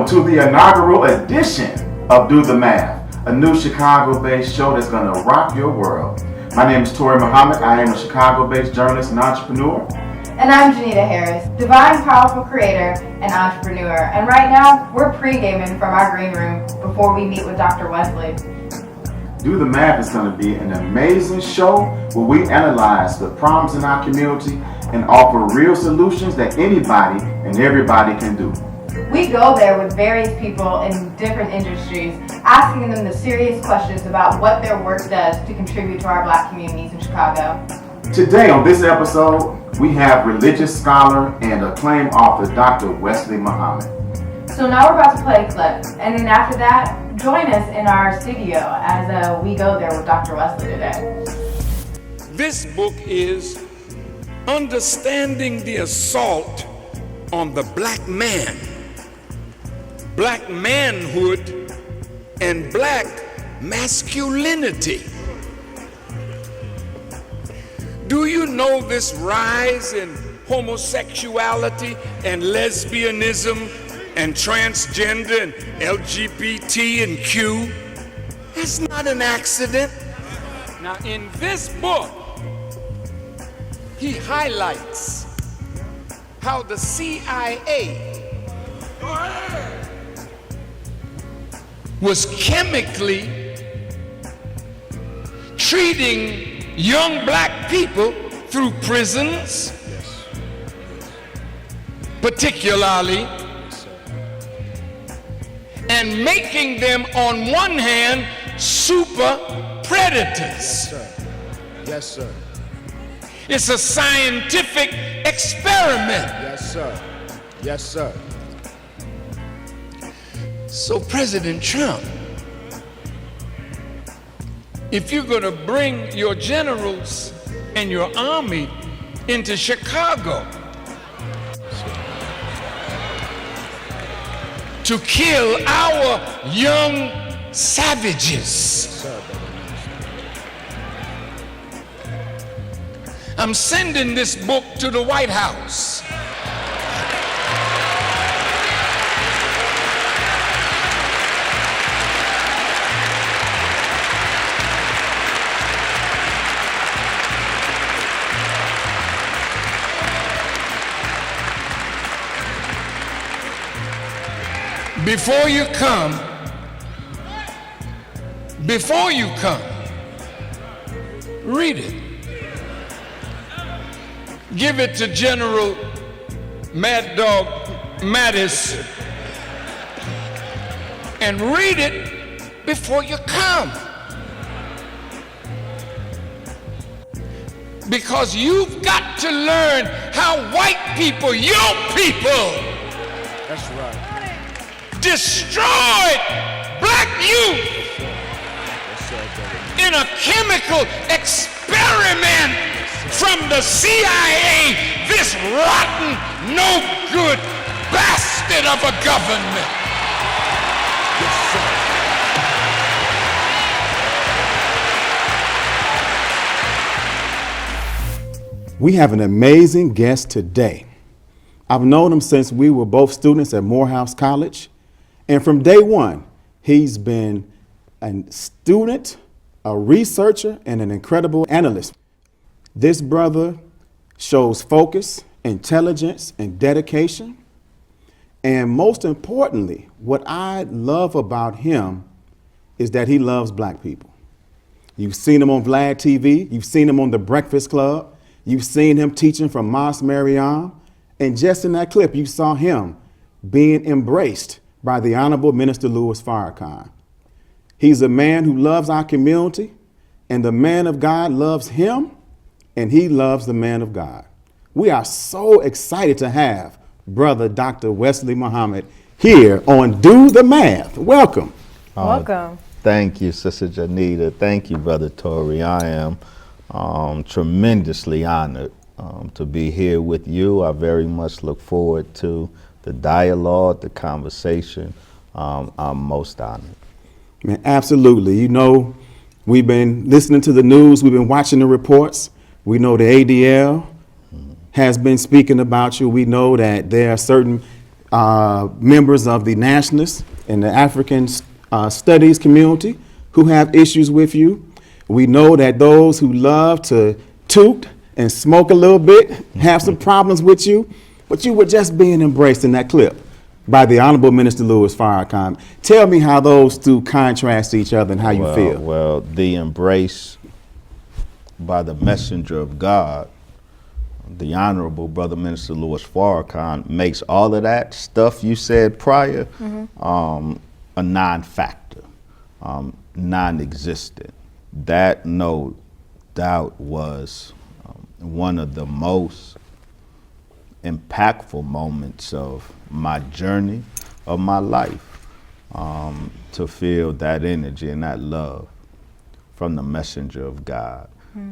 Welcome to the inaugural edition of Do the Math, a new Chicago-based show that's going to rock your world. My name is Tori Muhammad. I am a Chicago-based journalist and entrepreneur. And I'm Janita Harris, divine, powerful creator and entrepreneur. And right now, we're pre-gaming from our green room before we meet with Dr. Wesley. Do the Math is going to be an amazing show where we analyze the problems in our community and offer real solutions that anybody and everybody can do. We go there with various people in different industries, asking them the serious questions about what their work does to contribute to our Black communities in Chicago. Today on this episode, we have religious scholar and acclaimed author Dr. Wesley Muhammad. So now we're about to play a clip, and then after that, join us in our studio as we go there with Dr. Wesley today. This book is Understanding the Assault on the Black Man, Black Manhood, and Black Masculinity. Do you know this rise in homosexuality and lesbianism and transgender and LGBT and Q? That's not an accident. Now, in this book, he highlights how the CIA was chemically treating young Black people through prisons, particularly, and making them, on one hand, super predators. Yes, sir. Yes, sir. It's a scientific experiment. Yes, sir. Yes, sir. So, President Trump, if you're going to bring your generals and your army into Chicago to kill our young savages, I'm sending this book to the White House. Before you come, read it. Give it to General Mad Dog Mattis and read it before you come. Because you've got to learn how white people, your people, That's right. destroyed Black youth in a chemical experiment from the CIA, this rotten, no good bastard of a government. Yes, sir. We have an amazing guest today. I've known him since we were both students at Morehouse College. And from day one, he's been a student, a researcher, and an incredible analyst. This brother shows focus, intelligence, and dedication. And most importantly, what I love about him is that he loves Black people. You've seen him on Vlad TV. You've seen him on The Breakfast Club. You've seen him teaching from Mas Mariam. And just in that clip, you saw him being embraced by the Honorable Minister Louis Farrakhan. He's a man who loves our community, and the man of God loves him, and he loves the man of God. We are so excited to have Brother Dr. Wesley Muhammad here on Do the Math. Welcome. Welcome. Thank you, Sister Janita. Thank you, Brother Tori. I am tremendously honored to be here with you. I very much look forward to the dialogue, the conversation. I'm most honored. Man, absolutely. You know, we've been listening to the news. We've been watching the reports. We know the ADL has been speaking about you. We know that there are certain members of the nationalists and the African studies community who have issues with you. We know that those who love to toot and smoke a little bit have some problems with you, but you were just being embraced in that clip by the Honorable Minister Louis Farrakhan. Tell me how those two contrast each other and how you feel. Well, the embrace by the messenger of God, the Honorable Brother Minister Louis Farrakhan, makes all of that stuff you said prior a non-factor, non-existent. That, no doubt, was one of the most impactful moments of my journey, of my life, to feel that energy and that love from the messenger of God.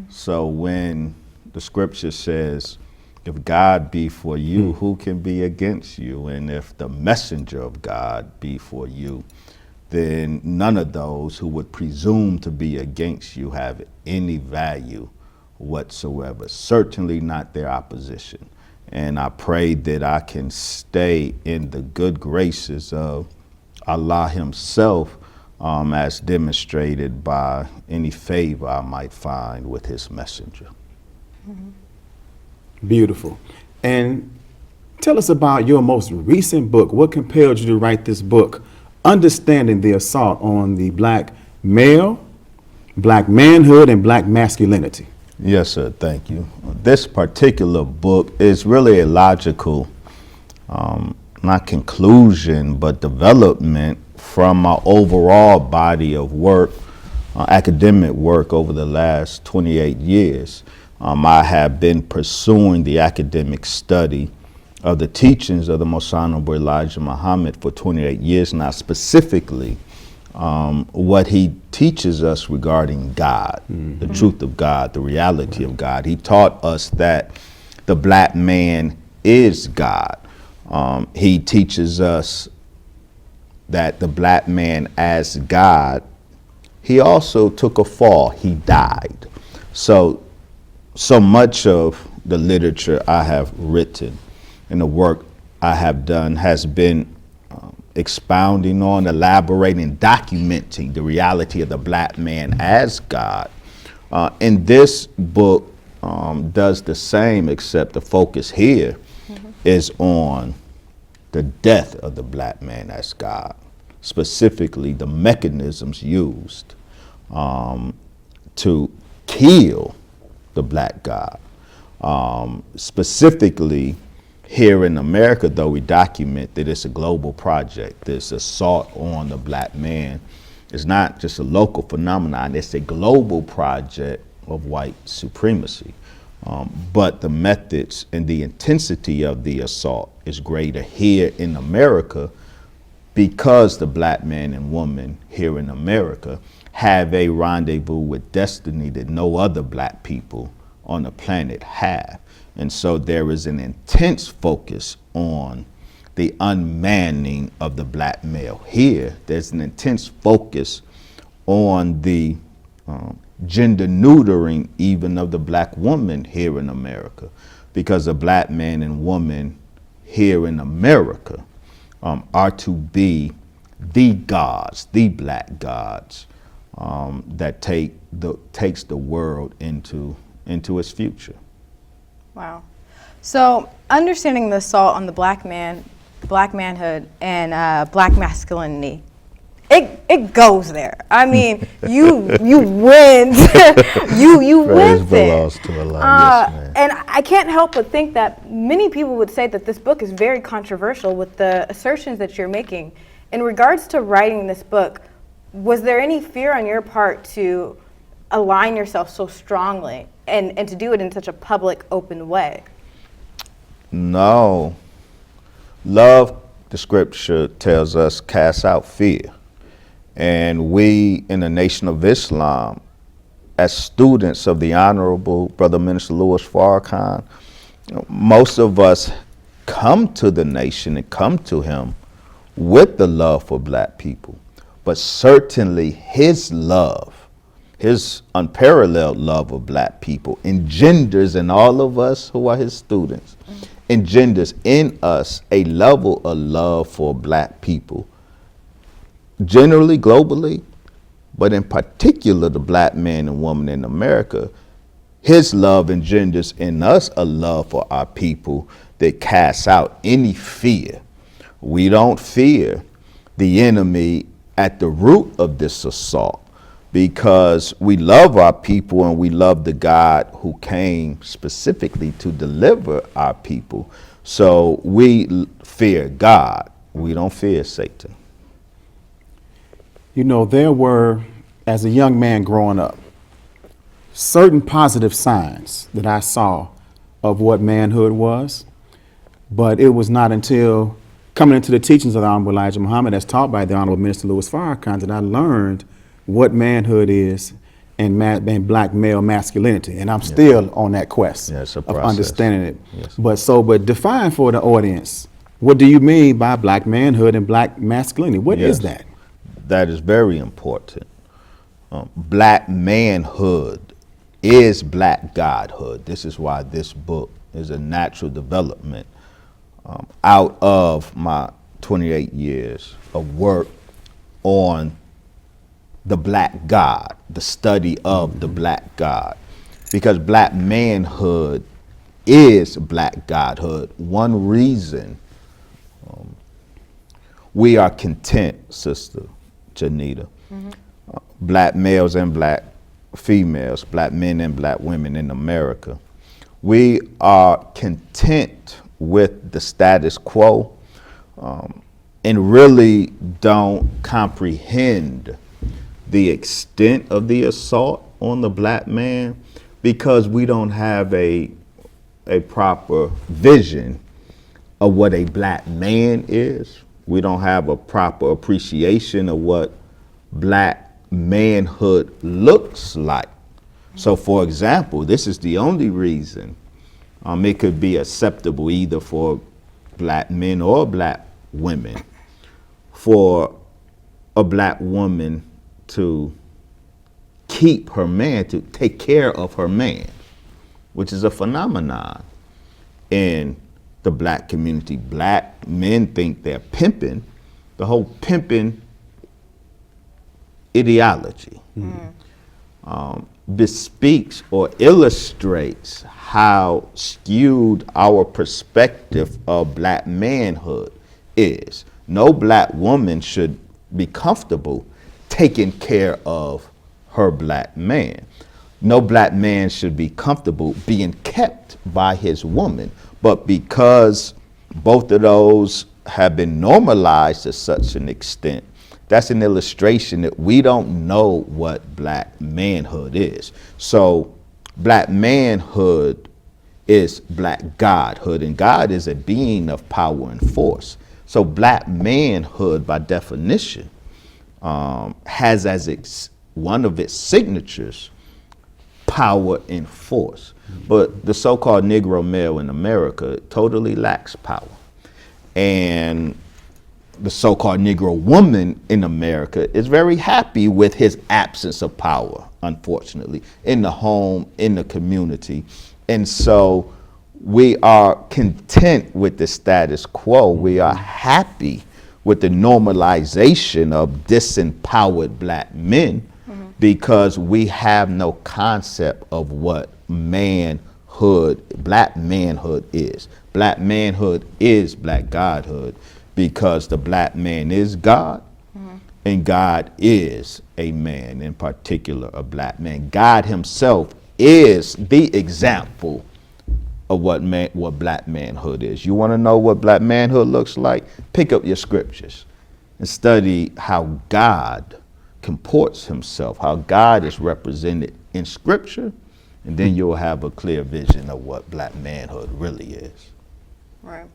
So when the scripture says, if God be for you, who can be against you? And if the messenger of God be for you, then none of those who would presume to be against you have any value whatsoever, certainly not their opposition. And I pray that I can stay in the good graces of Allah himself, as demonstrated by any favor I might find with his messenger. Beautiful. And tell us about your most recent book. What compelled you to write this book, Understanding the Assault on the Black Male, Black Manhood, and Black Masculinity? Yes, sir. Thank you. This particular book is really a logical, not conclusion, but development from my overall body of work, academic work over the last 28 years. I have been pursuing the academic study of the teachings of the Most Honorable Elijah Muhammad for 28 years now, specifically what he teaches us regarding God, the truth of God, the reality of God. He taught us that the black man is God. He teaches us that the black man as God, he also took a fall, he died. So much of the literature I have written and the work I have done has been expounding on, elaborating, documenting the reality of the black man as God. And this book does the same, except the focus here is on the death of the black man as God, specifically the mechanisms used to kill the black God. Specifically here in America, though, we document that it's a global project. This assault on the black man is not just a local phenomenon, it's a global project of white supremacy. But the methods and the intensity of the assault is greater here in America because the black man and woman here in America have a rendezvous with destiny that no other black people on the planet have. And so there is an intense focus on the unmanning of the black male. Here, there's an intense focus on the gender neutering even of the black woman here in America, because the black man and woman here in America are to be the gods, the black gods that takes the world into its future. Wow. So understanding the assault on the black man, black manhood, and black masculinity, it goes there. I mean, you win. you win belongs to Allah, yes, man. And I can't help but think that many people would say that this book is very controversial with the assertions that you're making. In regards to writing this book, was there any fear on your part to align yourself so strongly and to do it in such a public, open way? No. Love, the scripture tells us, casts out fear. And we in the Nation of Islam, as students of the Honorable Brother Minister Louis Farrakhan, most of us come to the nation and come to him with the love for black people. But certainly his love, his unparalleled love of black people engenders in all of us who are his students engenders in us a level of love for black people, generally, globally, but in particular the black man and woman in America. His love engenders in us a love for our people that casts out any fear. We don't fear the enemy at the root of this assault because we love our people and we love the God who came specifically to deliver our people. So we fear God. We don't fear Satan. You know, there were, as a young man growing up, certain positive signs that I saw of what manhood was, but it was not until coming into the teachings of the Honorable Elijah Muhammad as taught by the Honorable Minister Louis Farrakhan that I learned what manhood is and black male masculinity, and I'm still on that quest of understanding it. Yes. But define for the audience, what do you mean by black manhood and black masculinity? What is that? That is very important. Black manhood is black godhood. This is why this book is a natural development out of my 28 years of work on the black God, the study of the black God. Because black manhood is black godhood. One reason we are content, Sister Janita, black males and black females, black men and black women in America, we are content with the status quo and really don't comprehend the extent of the assault on the black man because we don't have a proper vision of what a black man is. We don't have a proper appreciation of what black manhood looks like. So for example, this is the only reason it could be acceptable either for black men or black women for a black woman to keep her man, to take care of her man, which is a phenomenon in the black community. Black men think they're pimping, the whole pimping ideology bespeaks or illustrates how skewed our perspective of black manhood is. No black woman should be comfortable taking care of her black man. No black man should be comfortable being kept by his woman. But because both of those have been normalized to such an extent, that's an illustration that we don't know what black manhood is. So black manhood is black godhood, and God is a being of power and force. So black manhood, by definition, has as one of its signatures power and force. But the so-called Negro male in America totally lacks power. And the so-called Negro woman in America is very happy with his absence of power, unfortunately, in the home, in the community. And so we are content with the status quo. We are happy with the normalization of disempowered black men because we have no concept of what black manhood is. Black manhood is black godhood because the black man is God and God is a man, in particular a black man. God himself is the example of what black manhood is. You want to know what black manhood looks like? Pick up your scriptures and study how God comports himself, how God is represented in scripture, and then you'll have a clear vision of what black manhood really is. Right.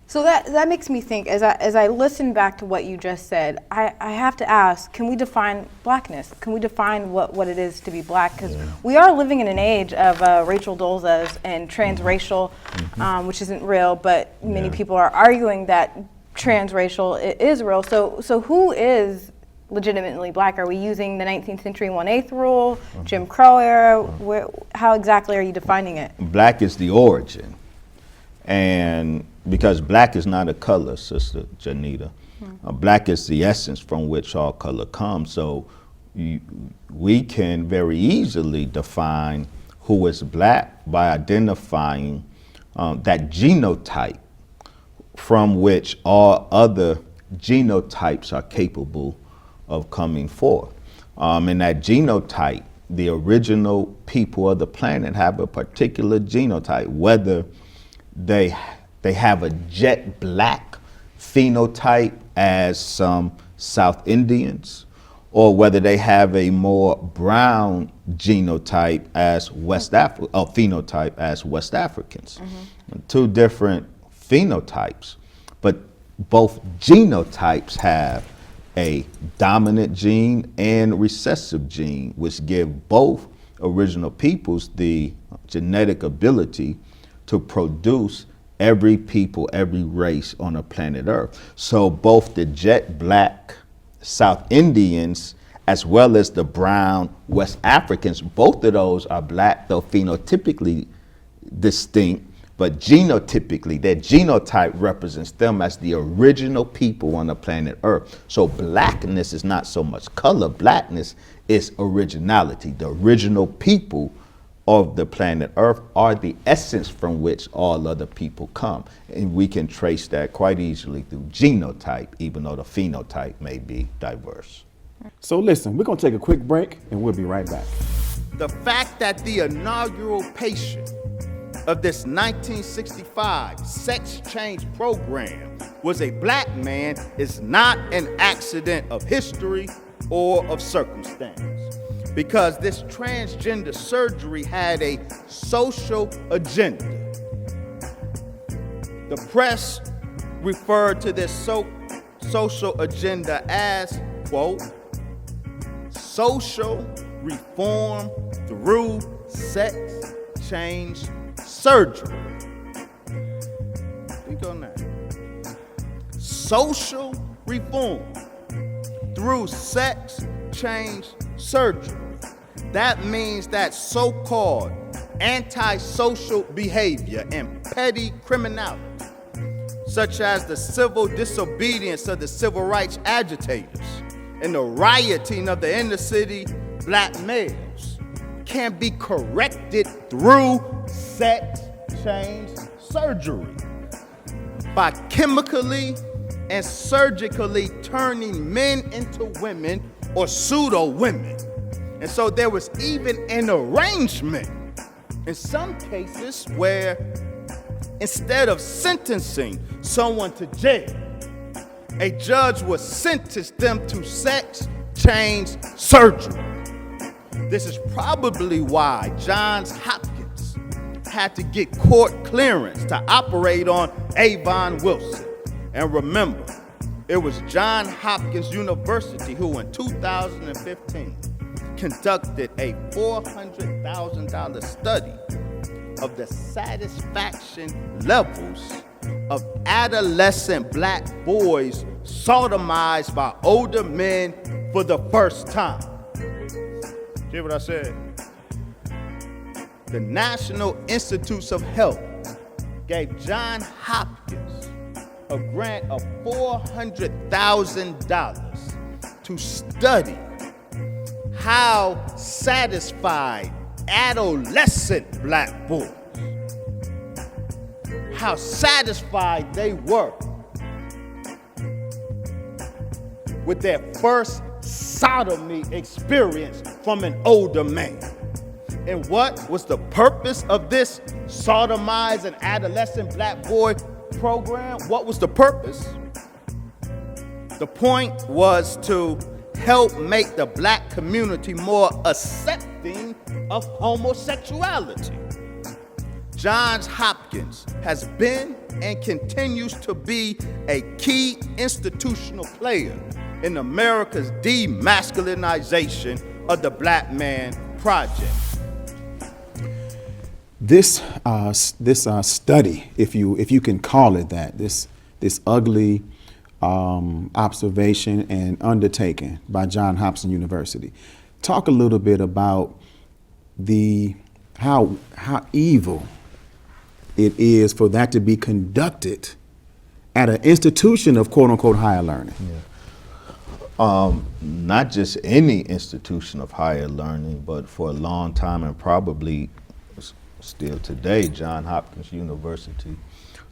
So that makes me think, as I listen back to what you just said, I have to ask, can we define blackness? Can we define what it is to be black? Because we are living in an age of Rachel Dolezal's and transracial, which isn't real, but many people are arguing that transracial is real. So who is legitimately black? Are we using the 19th century 1/8 rule, Jim Crow era? How exactly are you defining it? Black is the origin. And because black is not a color, Sister Janita. Black is the essence from which all color comes. So we can very easily define who is black by identifying that genotype from which all other genotypes are capable of coming forth. And that genotype, the original people of the planet have a particular genotype, whether they have a jet black phenotype as some South Indians, or whether they have a more brown genotype as phenotype as West Africans. Two different phenotypes, but both genotypes have a dominant gene and recessive gene, which give both original peoples the genetic ability to produce every people, every race on the planet Earth. So both the jet black South Indians as well as the brown West Africans, both of those are black, though phenotypically distinct, but genotypically, their genotype represents them as the original people on the planet Earth. So blackness is not so much color, blackness is originality. The original people of the planet Earth are the essence from which all other people come. And we can trace that quite easily through genotype, even though the phenotype may be diverse. So listen, we're going to take a quick break and we'll be right back. The fact that the inaugural patient of this 1965 sex change program was a black man is not an accident of history or of circumstance, because this transgender surgery had a social agenda. The press referred to this social agenda as, quote, social reform through sex change surgery. We go now. Social reform through sex change surgery. That means that so-called antisocial behavior and petty criminality, such as the civil disobedience of the civil rights agitators and the rioting of the inner city black males, can be corrected through sex change surgery by chemically and surgically turning men into women or pseudo women. And so there was even an arrangement in some cases where instead of sentencing someone to jail, a judge would sentence them to sex change surgery. This is probably why Johns Hopkins had to get court clearance to operate on Avon Wilson. And remember, it was Johns Hopkins University who in 2015 conducted a $400,000 study of the satisfaction levels of adolescent black boys sodomized by older men for the first time. See what I said? The National Institutes of Health gave Johns Hopkins a grant of $400,000 to study how satisfied adolescent black boys, how satisfied they were with their first sodomy experience from an older man. And what was the purpose of this sodomized an adolescent black boy program? What was the purpose? The point was to help make the black community more accepting of homosexuality. Johns Hopkins has been and continues to be a key institutional player in America's demasculinization of the Black Man Project. This study, if you can call it that, this ugly observation and undertaking by Johns Hopkins University. Talk a little bit about how evil it is for that to be conducted at an institution of quote unquote higher learning? Not just any institution of higher learning, but for a long time and probably still today, Johns Hopkins University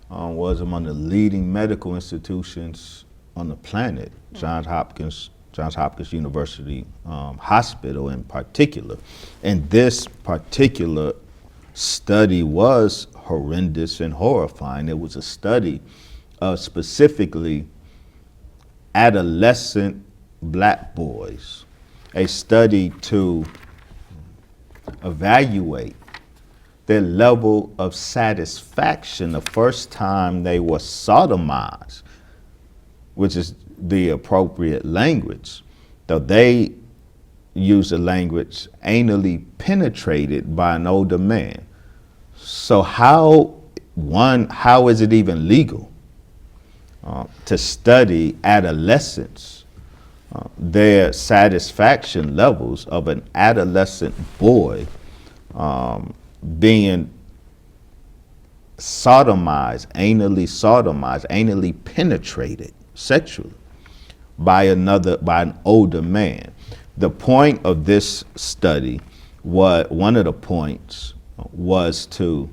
was among the leading medical institutions on the planet. Johns Hopkins University Hospital in particular. And this particular study was horrendous and horrifying. It was a study of specifically adolescent black boys, a study to evaluate their level of satisfaction the first time they were sodomized, which is the appropriate language, though they use the language anally penetrated by an older man. So how is it even legal to study adolescents, their satisfaction levels of an adolescent boy being sodomized, anally penetrated sexually by an older man? The point of this study, one of the points was to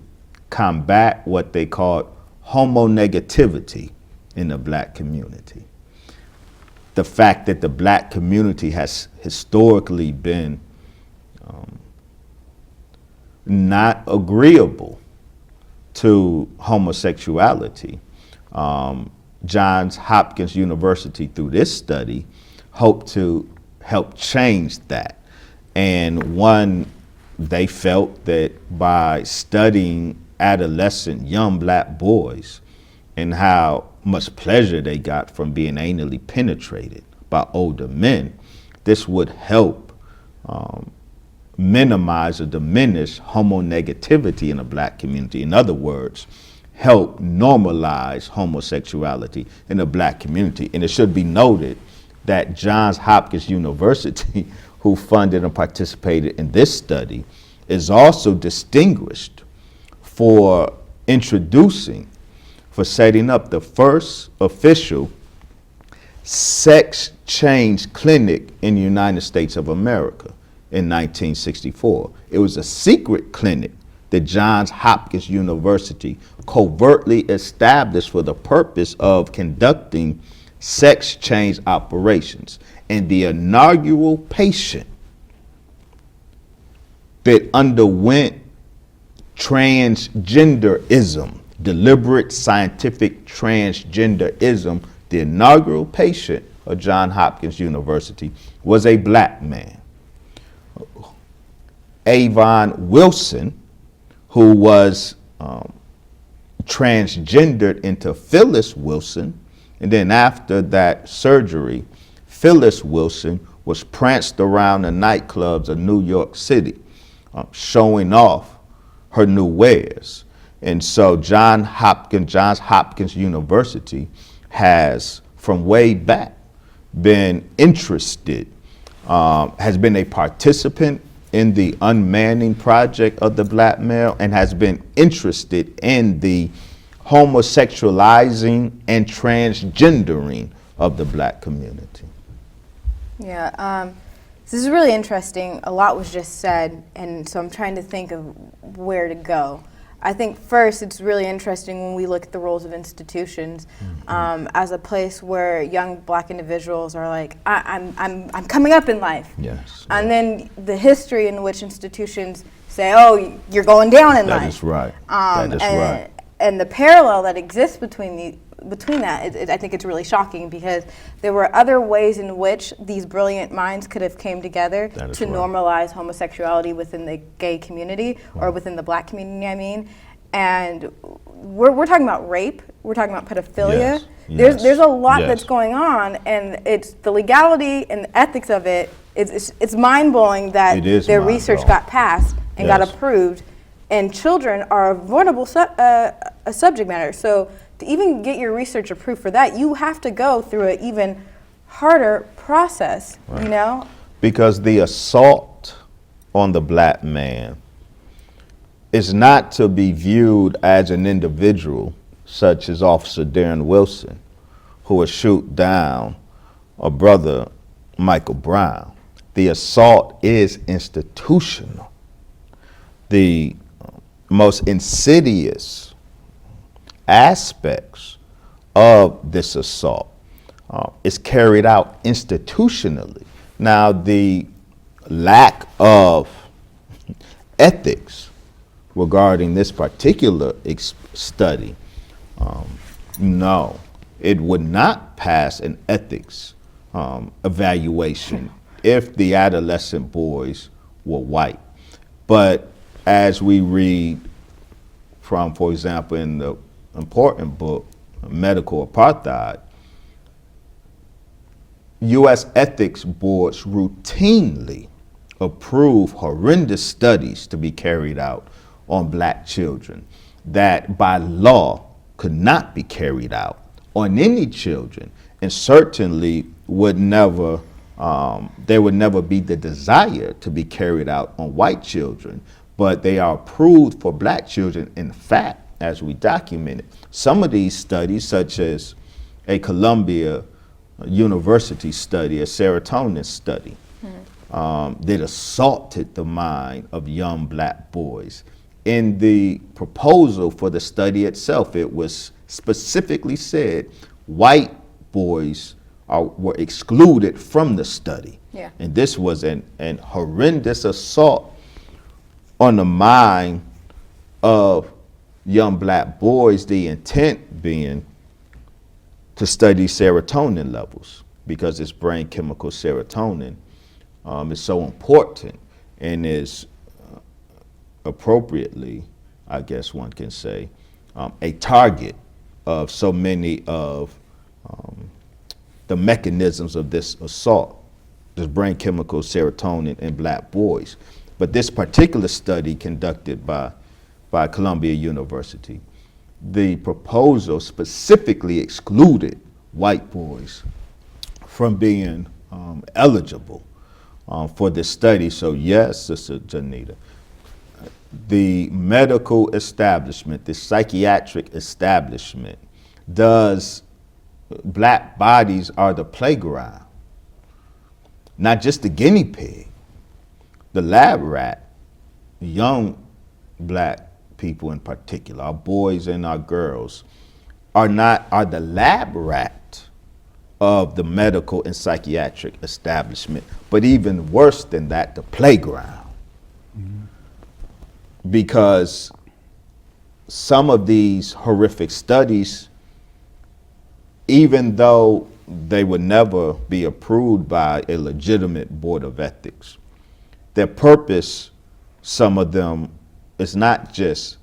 combat what they called homonegativity in the black community. The fact that the black community has historically been not agreeable to homosexuality. Johns Hopkins University, through this study, hoped to help change that. And they felt that by studying adolescent young black boys and how much pleasure they got from being anally penetrated by older men, this would help minimize or diminish homonegativity in the black community. In other words, help normalize homosexuality in the black community. And it should be noted that Johns Hopkins University, who funded and participated in this study, is also distinguished for setting up the first official sex change clinic in the United States of America in 1964. It was a secret clinic that Johns Hopkins University covertly established for the purpose of conducting sex change operations. And the inaugural patient that underwent transgenderism, deliberate scientific transgenderism, the inaugural patient of Johns Hopkins University was a black man, Avon Wilson, who was transgendered into Phyllis Wilson. And then after that surgery, Phyllis Wilson was pranced around the nightclubs of New York City, showing off her new wares. And so Johns Hopkins University has, from way back, been interested, has been a participant in the unmanning project of the black male, and has been interested in the homosexualizing and transgendering of the black community. Yeah, this is really interesting. A lot was just said, and so I'm trying to think of where to go. I think first it's really interesting when we look at the roles of institutions as a place where young black individuals are like, I'm coming up in life. Yes. And then the history in which institutions say, oh, you're going down in life. That is right. That is right. And the parallel that exists between that, I think it's really shocking, because there were other ways in which these brilliant minds could have came together to normalize homosexuality within the gay community, or within the black community, I mean. And we're talking about rape, we're talking about pedophilia. Yes. There's a lot that's going on, and it's the legality and the ethics of it. It's mind-blowing that their research got passed and got approved, and children are a vulnerable subject matter. So to even get your research approved for that, you have to go through an even harder process, you know? Because the assault on the black man is not to be viewed as an individual, such as Officer Darren Wilson, who would shoot down a brother, Michael Brown. The assault is institutional. The most insidious aspects of this assault is carried out institutionally. Now, the lack of ethics regarding this particular study, no, it would not pass an ethics evaluation if the adolescent boys were white. But as we read from, for example, in the important book, Medical Apartheid, U.S. ethics boards routinely approve horrendous studies to be carried out on black children that by law could not be carried out on any children, and certainly would never, there would never be the desire to be carried out on white children, but they are approved for black children. In fact, as we documented, some of these studies, such as a Columbia University study, a serotonin study, that assaulted the mind of young black boys. In the proposal for the study itself, it was specifically said white boys were excluded from the study. Yeah. And this was an horrendous assault on the mind of young black boys, the intent being to study serotonin levels, because this brain chemical serotonin is so important and is appropriately, I guess one can say, a target of so many of the mechanisms of this assault, this brain chemical serotonin in black boys. But this particular study conducted by Columbia University, the proposal specifically excluded white boys from being eligible for this study. So yes, Sister Janita, the medical establishment, the psychiatric establishment, black bodies are the playground, not just the guinea pig, the lab rat. Young black people in particular, our boys and our girls, are the lab rat of the medical and psychiatric establishment, but even worse than that, the playground. Because some of these horrific studies, even though they would never be approved by a legitimate board of ethics, their purpose, some of them, is not just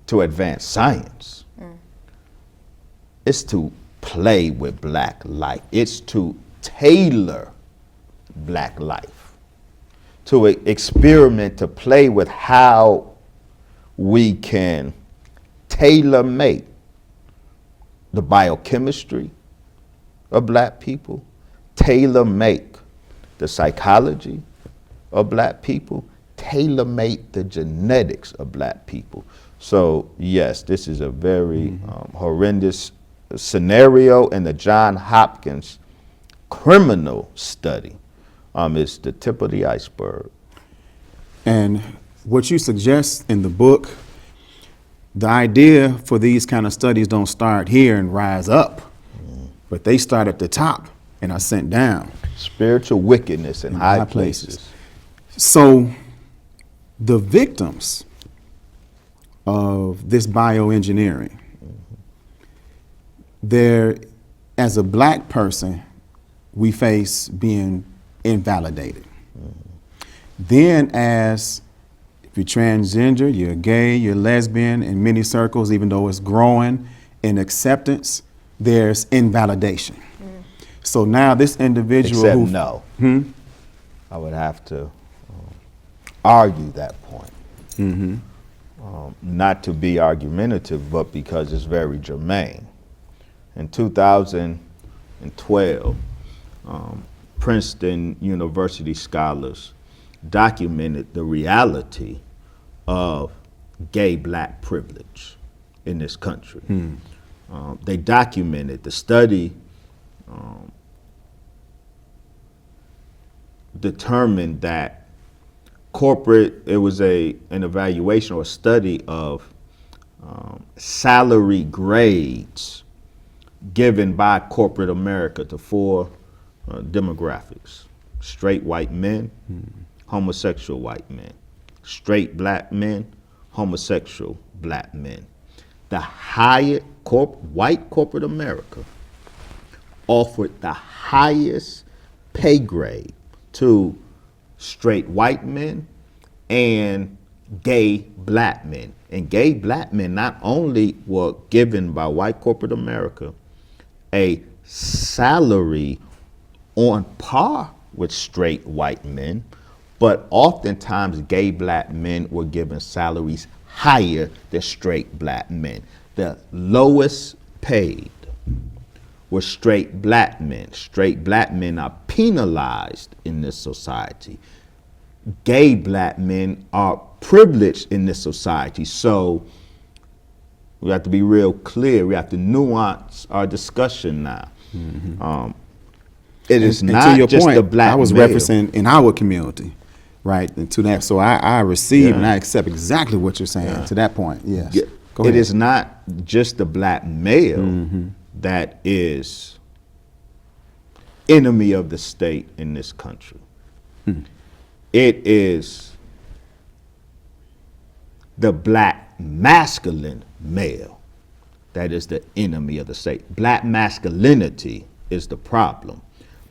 to advance science. It's to play with black life. It's to tailor black life, to experiment, to play with how we can tailor-make the biochemistry of black people, tailor-make the psychology of black people, tailor-make the genetics of black people. So yes, this is a very horrendous scenario, and the John Hopkins criminal study is the tip of the iceberg. And what you suggest in the book, the idea for these kind of studies don't start here and rise up, but they start at the top and are sent down. Spiritual wickedness in high places. So the victims of this bioengineering, as a black person, we face being invalidated. Then as if you're transgender, you're gay, you're lesbian, in many circles, even though it's growing in acceptance, there's invalidation. So now this individual Except no. I would have to argue that point. Not to be argumentative, but because it's very germane. In 2012, Princeton University scholars documented the reality of gay black privilege in this country. They documented the study, determined that it was an evaluation or a study of salary grades given by corporate America to four demographics: straight white men, homosexual white men, straight black men, homosexual black men. The higher white corporate America offered the highest pay grade to straight white men and gay black men. And gay black men not only were given by white corporate America a salary on par with straight white men, but oftentimes gay black men were given salaries higher than straight black men. The lowest paid were straight black men. Straight black men are penalized in this society. Gay black men are privileged in this society. So we have to be real clear. We have to nuance our discussion now. It is And not to your just point, the black I was male. referencing in our community, right? And to that, so I receive and I accept exactly what you're saying. To that point, yes. Yeah, Go it ahead. is not just the black male that is enemy of the state in this country. It is the black masculine male that is the enemy of the state. Black masculinity is the problem.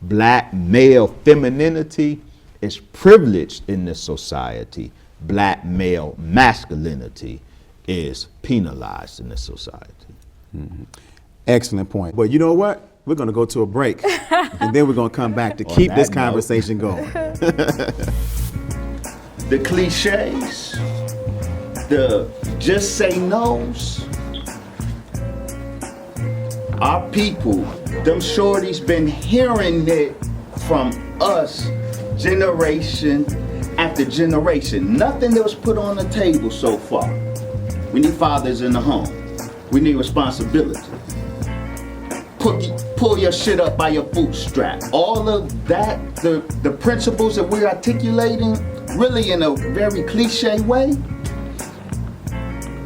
Black male femininity is privileged in this society. Black male masculinity is penalized in this society. Excellent point. But you know what? We're going to go to a break, and then we're going to come back to keep this that note. conversation going. The cliches, the just say no's. Our people, them shorties been hearing it from us generation after generation. Nothing that was put on the table so far. We need fathers in the home. We need responsibility. Pull your shit up by your bootstrap. All of that, the principles that we're articulating, really in a very cliche way,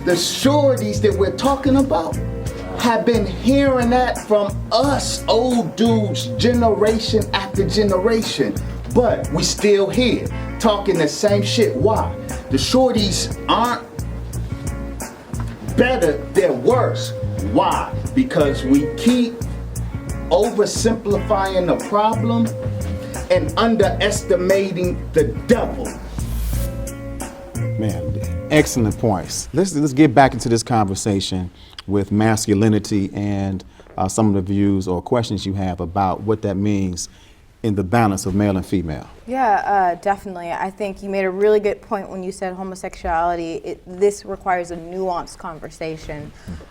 the shorties that we're talking about have been hearing that from us old dudes generation after generation. But we still here talking the same shit. Why? The shorties aren't better, they're worse. Why? Because we keep oversimplifying the problem and underestimating the devil. Man, excellent points. Let's get back into this conversation with masculinity and some of the views or questions you have about what that means in the balance of male and female. Yeah, definitely. I think you made a really good point when you said homosexuality. This requires a nuanced conversation.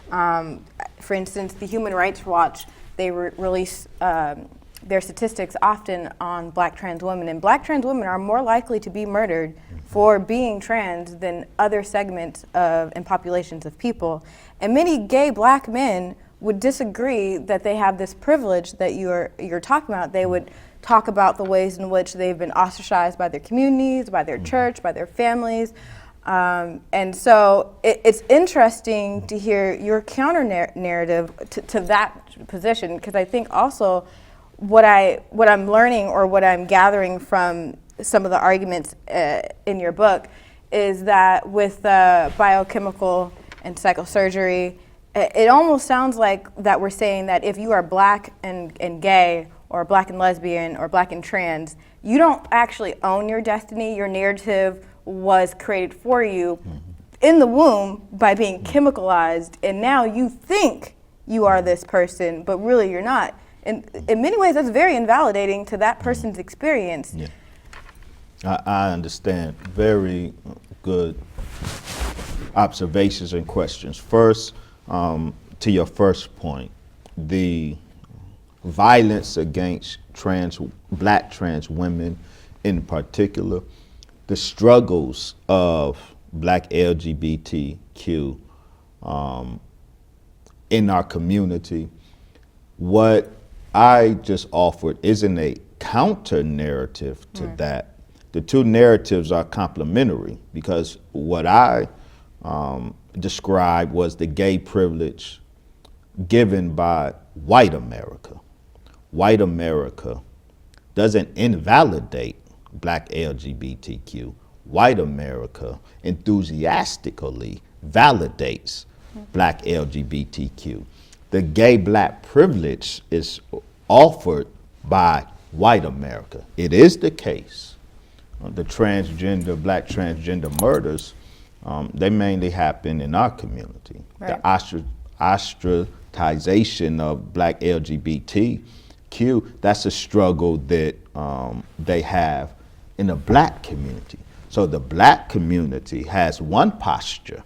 For instance, the Human Rights Watch, they release their statistics often on black trans women, and black trans women are more likely to be murdered for being trans than other segments of and populations of people. And many gay black men would disagree that they have this privilege that you're talking about. They would talk about the ways in which they've been ostracized by their communities, by their church, by their families. And so it's interesting to hear your counter narrative to that position, because I think also what I'm learning or what I'm gathering from some of the arguments in your book is that with biochemical and psychosurgery, it almost sounds like that we're saying that if you are black and gay, or black and lesbian, or black and trans, you don't actually own your destiny. Your narrative was created for you in the womb by being chemicalized, and now you think you are this person, but really you're not. And in many ways, that's very invalidating to that person's experience. Yeah. I understand. Very good observations and questions. First, to your first point, the violence against black trans women in particular, the struggles of black LGBTQ in our community. What I just offered isn't a counter narrative to that. The two narratives are complementary, because what I described was the gay privilege given by white America. White America doesn't invalidate black LGBTQ. White America enthusiastically validates black LGBTQ. The gay black privilege is offered by white America. It is the case. The black transgender murders, they mainly happen in our community. Right. The ostracization of black LGBTQ, that's a struggle that they have in the black community. So the black community has one posture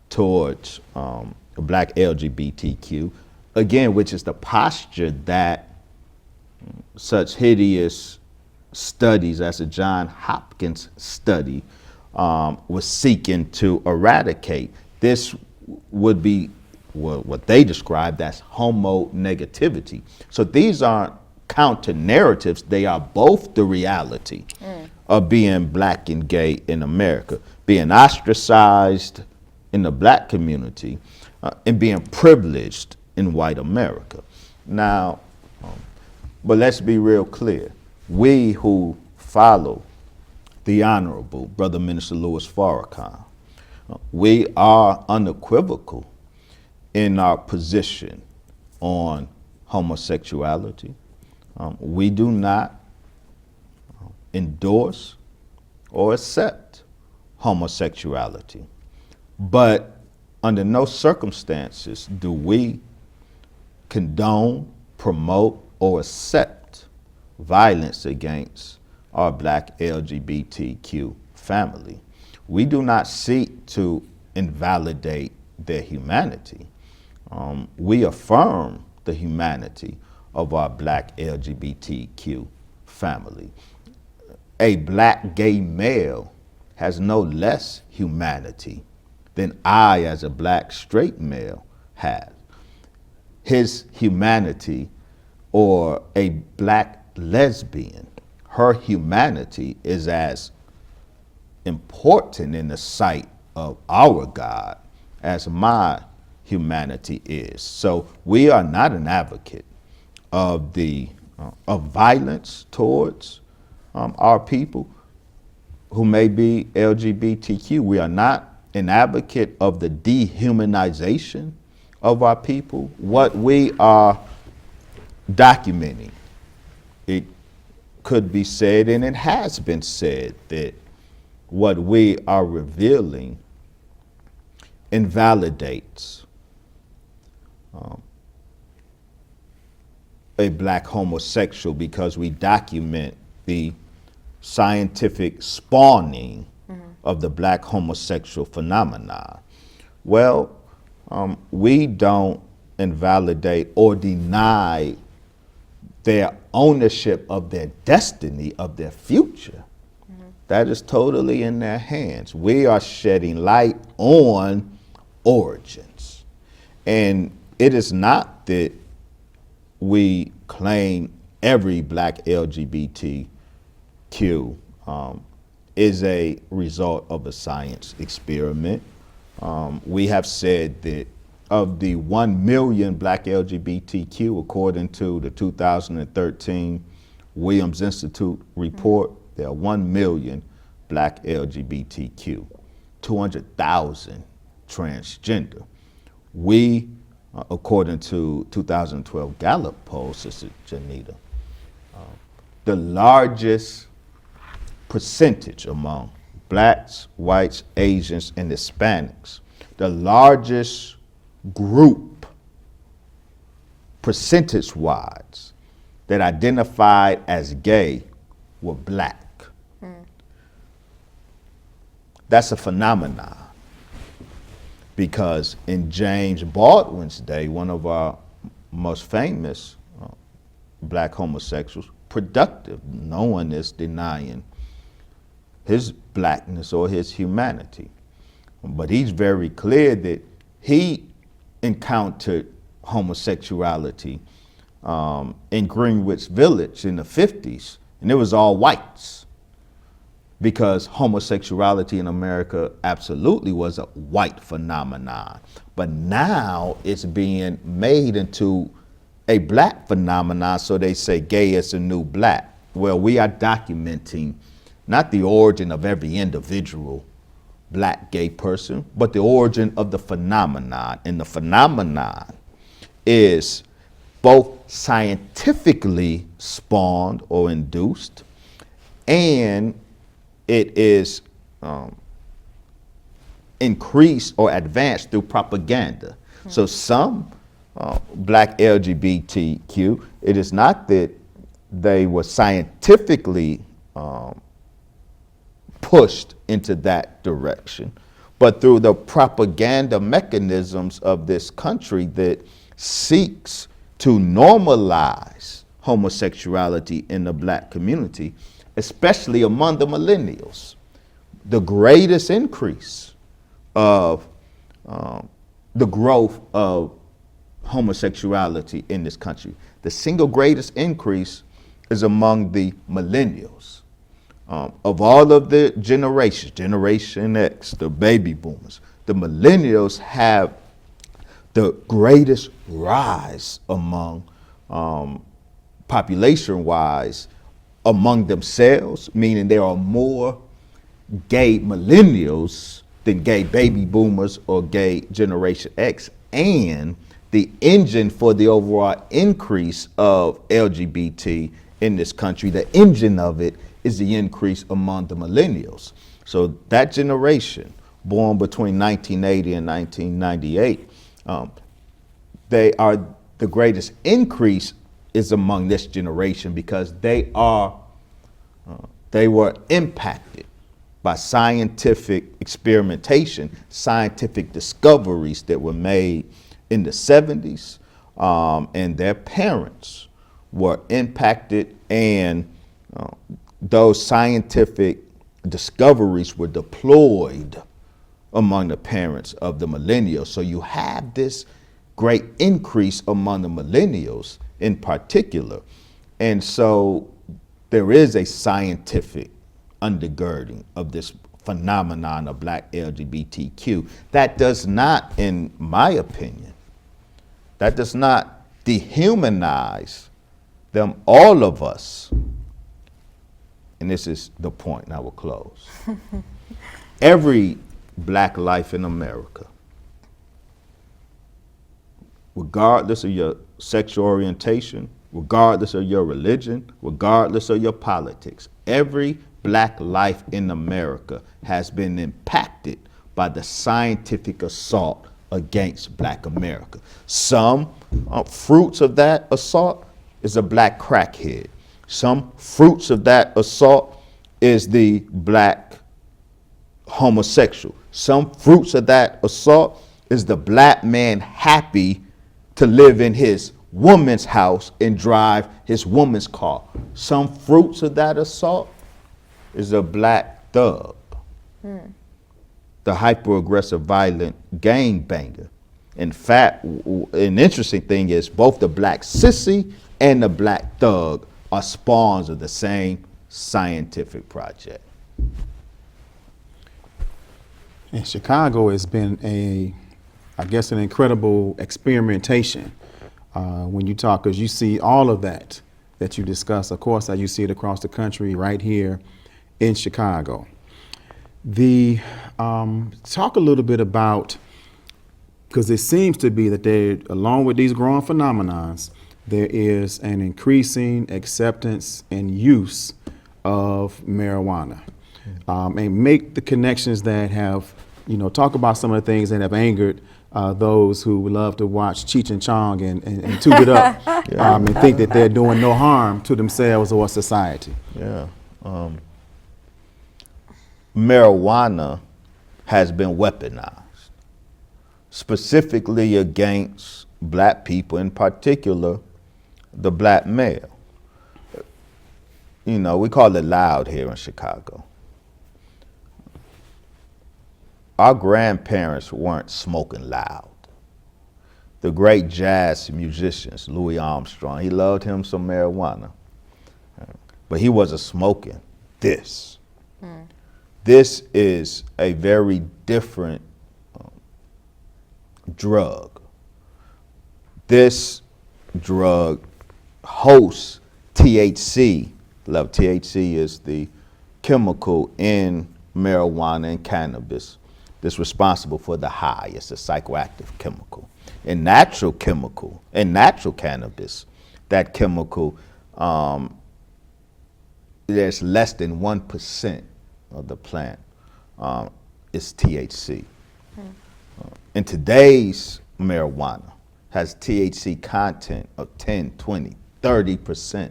towards black LGBTQ, again, which is the posture that such hideous studies as a John Hopkins study was seeking to eradicate. This would be what they described as homo-negativity. So these aren't counter narratives, they are both the reality of being black and gay in America, being ostracized in the black community and being privileged in white America. Now, but let's be real clear. We who follow the Honorable Brother Minister Louis Farrakhan, we are unequivocal in our position on homosexuality. We do not endorse or accept homosexuality. But under no circumstances do we condone, promote, or accept violence against our black LGBTQ family. We do not seek to invalidate their humanity. We affirm the humanity of our black LGBTQ family. A black gay male has no less humanity than I, as a black straight male, have. His humanity, or a black lesbian, her humanity is as important in the sight of our God as my humanity is. So we are not an advocate of of violence towards our people who may be LGBTQ. We are not an advocate of the dehumanization of our people. What we are documenting, it could be said, and it has been said, that what we are revealing invalidates a black homosexual, because we document the scientific spawning of the black homosexual phenomenon. Well, we don't invalidate or deny their ownership of their destiny, of their future. That is totally in their hands. We are shedding light on origins. And it is not that we claim every black LGBTQ is a result of a science experiment. We have said that of the 1 million black LGBTQ, according to the 2013 Williams Institute report, there are 1 million black LGBTQ, 200,000 transgender. We, according to 2012 Gallup poll, Sister Janita, the largest percentage among blacks, whites, Asians, and Hispanics, the largest group percentage-wise that identified as gay were black. That's a phenomenon, because in James Baldwin's day, one of our most famous black homosexuals, productive, no one is denying his blackness or his humanity. But he's very clear that he encountered homosexuality in Greenwich Village in the 50s, and it was all whites, because homosexuality in America absolutely was a white phenomenon. But now it's being made into a black phenomenon, so they say gay is the new black. Well, we are documenting not the origin of every individual black gay person, but the origin of the phenomenon. And the phenomenon is both scientifically spawned or induced, and it is increased or advanced through propaganda. So some black LGBTQ, it is not that they were scientifically pushed into that direction, but through the propaganda mechanisms of this country that seeks to normalize homosexuality in the black community, especially among the millennials. The greatest increase of the growth of homosexuality in this country, the single greatest increase is among the millennials. Of all of the generations, Generation X, the baby boomers, the millennials have the greatest rise among population-wise among themselves, meaning there are more gay millennials than gay baby boomers or gay Generation X, and the engine for the overall increase of LGBT in this country, the engine of it is the increase among the millennials. So that generation, born between 1980 and 1998, they are the greatest increase is among this generation because they were impacted by scientific experimentation, scientific discoveries that were made in the 70s, and their parents were impacted, and those scientific discoveries were deployed among the parents of the millennials. So you have this great increase among the millennials in particular. And so there is a scientific undergirding of this phenomenon of black LGBTQ. That does not, in my opinion, that does not dehumanize them, all of us. And this is the point, and I will close. Every black life in America, regardless of your sexual orientation, regardless of your religion, regardless of your politics, every black life in America has been impacted by the scientific assault against black America. Some fruits of that assault is a black crackhead. Some fruits of that assault is the black homosexual. Some fruits of that assault is the black man happy to live in his woman's house and drive his woman's car. Some fruits of that assault is a black thug, the hyper-aggressive, violent gangbanger. In fact, an interesting thing is both the black sissy and the black thug are spawns of the same scientific project. In Chicago, it's been an incredible experimentation when you talk, because you see all of that you discuss. Of course, you see it across the country, right here in Chicago. Talk a little bit about, because it seems to be that there, along with these growing phenomenons, there is an increasing acceptance and use of marijuana. And make the connections that have, talk about some of the things that have angered those who love to watch Cheech and Chong and toot it up and think that they're doing no harm to themselves or society. Yeah. Marijuana has been weaponized, specifically against black people, in particular, the black male. We call it loud here in Chicago. our grandparents weren't smoking loud. The great jazz musicians, Louis Armstrong, he loved him some marijuana, but he wasn't smoking this. This is a very different drug. This drug hosts THC. Love, THC is the chemical in marijuana and cannabis that's responsible for the high. It's a psychoactive chemical. In natural cannabis, that chemical, there's less than 1% of the plant is THC. In today's marijuana has THC content of 10, 20, 30%.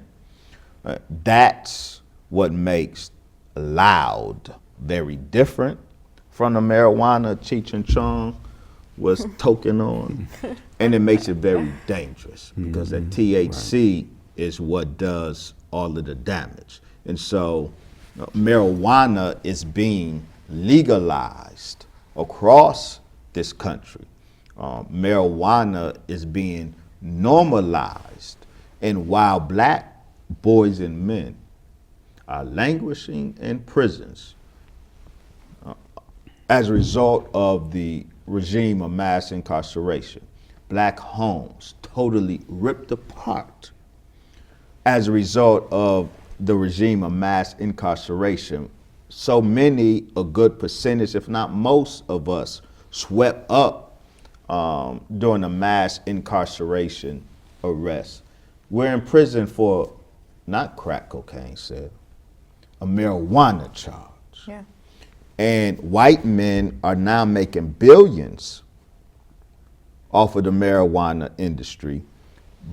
That's what makes loud very different from the marijuana Cheech and Chong was token on. And it makes it very dangerous because that THC is what does all of the damage. And so marijuana is being legalized across this country. Marijuana is being normalized. And while black boys and men are languishing in prisons as a result of the regime of mass incarceration, black homes totally ripped apart as a result of the regime of mass incarceration. So many, a good percentage, if not most of us, swept up during a mass incarceration arrest. We're in prison for not crack cocaine, said, a marijuana charge. Yeah. And white men are now making billions off of the marijuana industry.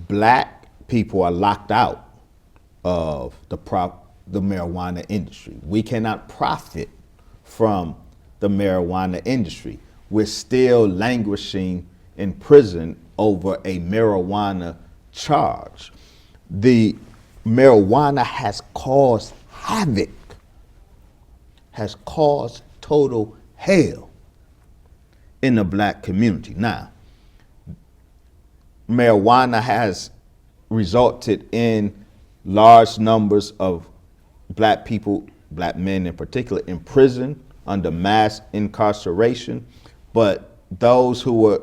Black people are locked out of the marijuana industry. We cannot profit from the marijuana industry. We're still languishing in prison over a marijuana charge. The marijuana has caused havoc, has caused total hell in the black community. Now, marijuana has resulted in large numbers of black people, black men in particular, in prison under mass incarceration. But those who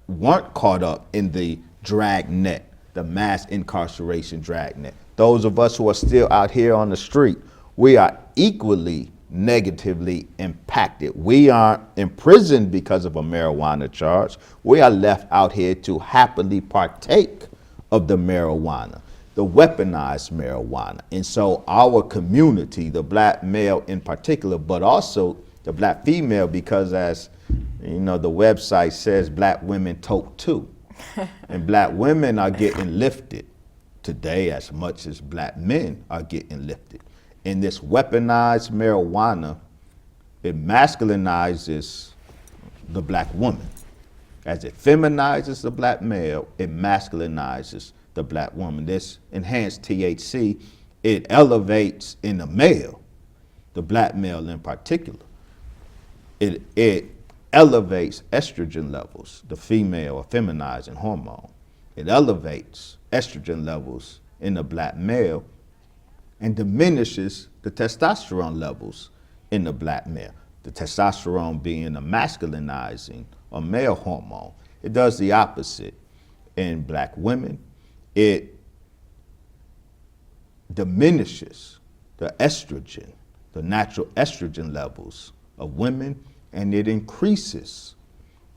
weren't caught up in the dragnet, the mass incarceration dragnet, those of us who are still out here on the street, we are equally negatively impacted. We aren't imprisoned because of a marijuana charge. We are left out here to happily partake of the marijuana, the weaponized marijuana. And so our community, the black male in particular, but also the black female, because as you know, the website says black women tote too. And black women are getting lifted today as much as black men are getting lifted. And this weaponized marijuana, it masculinizes the black woman. As it feminizes the black male, it masculinizes the black woman. This enhanced THC, it elevates in the male, the black male in particular. It elevates estrogen levels, the female or feminizing hormone. It elevates estrogen levels in the black male and diminishes the testosterone levels in the black male. The testosterone being a masculinizing or male hormone. It does the opposite in black women. It diminishes the estrogen, the natural estrogen levels of women, and it increases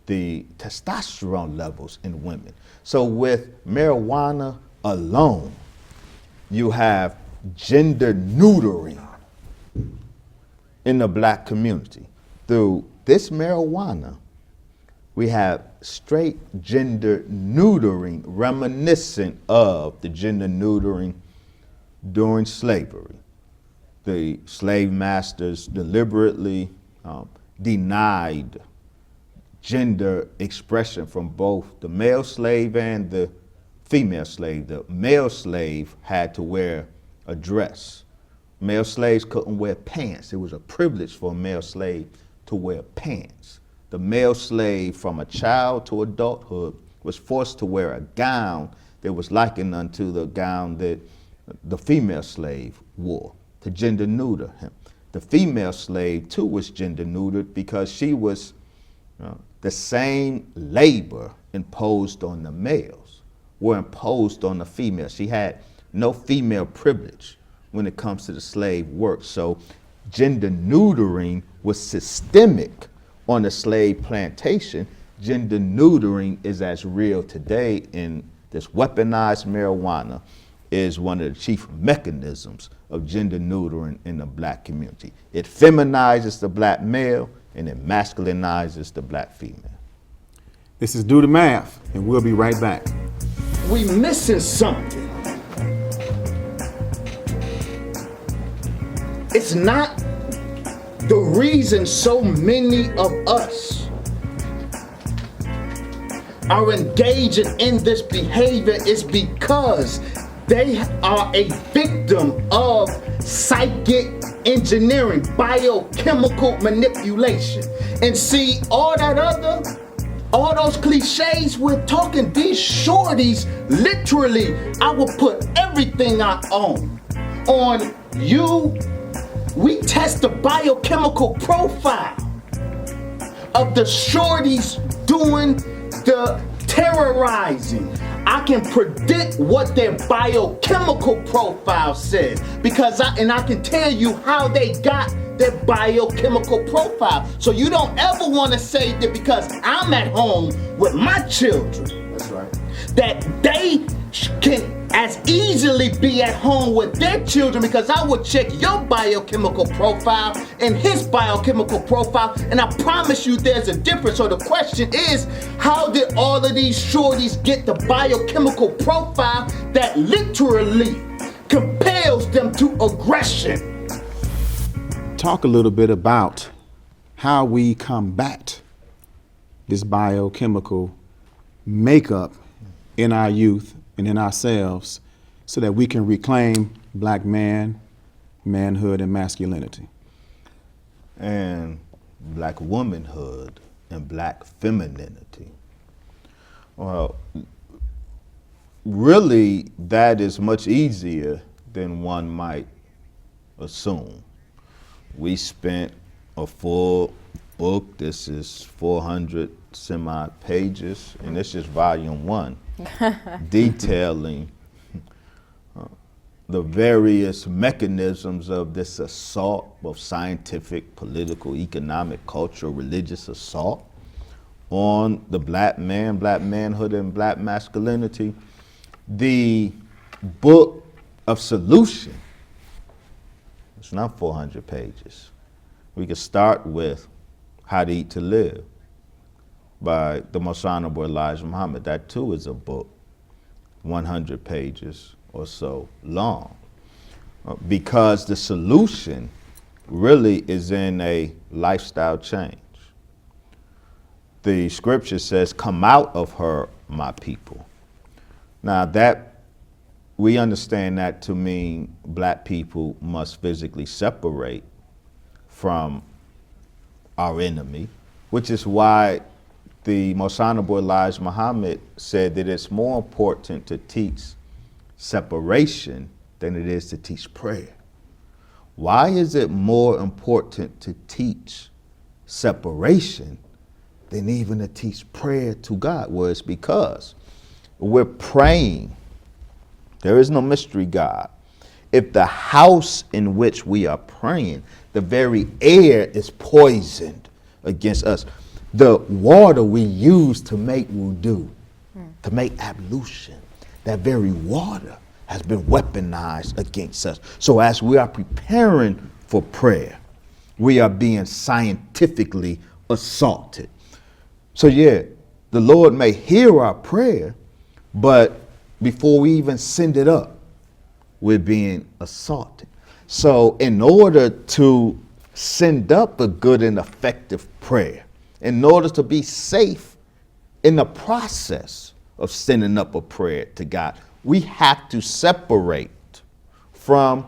the testosterone levels in women. So with marijuana alone, you have gender neutering in the black community. Through this marijuana, we have straight gender neutering reminiscent of the gender neutering during slavery. The slave masters deliberately denied gender expression from both the male slave and the female slave. The male slave had to wear a dress. Male slaves couldn't wear pants. It was a privilege for a male slave to wear pants. The male slave from a child to adulthood was forced to wear a gown that was likened unto the gown that the female slave wore, to gender neuter him. The female slave too was gender neutered because she was the same labor imposed on the males were imposed on the female. She had no female privilege when it comes to the slave work. So gender neutering was systemic on the slave plantation. Gender neutering is as real today, in this weaponized marijuana is one of the chief mechanisms of gender neutering in the black community. It feminizes the black male and it masculinizes the black female. This is Do the Math, and we'll be right back. We missing something. It's not the reason so many of us are engaging in this behavior is because they are a victim of psychic engineering, biochemical manipulation. And see, all those cliches we're talking, these shorties, literally, I will put everything I own on you. We test the biochemical profile of the shorties doing the terrorizing. I can predict what their biochemical profile says because I can tell you how they got their biochemical profile. So you don't ever want to say that because I'm at home with my children, That's right. that they can as easily be at home with their children, because I will check your biochemical profile and his biochemical profile, and I promise you there's a difference. So the question is, how did all of these shorties get the biochemical profile that literally compels them to aggression? Talk a little bit about how we combat this biochemical makeup in our youth and in ourselves so that we can reclaim black man, manhood, and masculinity. And black womanhood and black femininity. Well, really, that is much easier than one might assume. We spent a full book, this is 400 some odd pages, and this is volume 1, detailing the various mechanisms of this assault, both scientific, political, economic, cultural, religious assault on the black man, black manhood, and black masculinity. The book of solution, it's not 400 pages. We could start with How to Eat to Live by the Most Honorable Elijah Muhammad. That too is a book, 100 pages or so long, because the solution really is in a lifestyle change. The scripture says, "Come out of her, my people." Now that, we understand that to mean black people must physically separate from our enemy, which is why the Most Honorable Elijah Muhammad said that it's more important to teach separation than it is to teach prayer. Why is it more important to teach separation than even to teach prayer to God? Well, it's because we're praying. There is no mystery God. If the house in which we are praying, the very air is poisoned against us. The water we use to make wudu, to make ablution, that very water has been weaponized against us. So as we are preparing for prayer, we are being scientifically assaulted. So yeah, the Lord may hear our prayer, but before we even send it up, we're being assaulted. So in order to send up a good and effective prayer, in order to be safe in the process of sending up a prayer to God, we have to separate from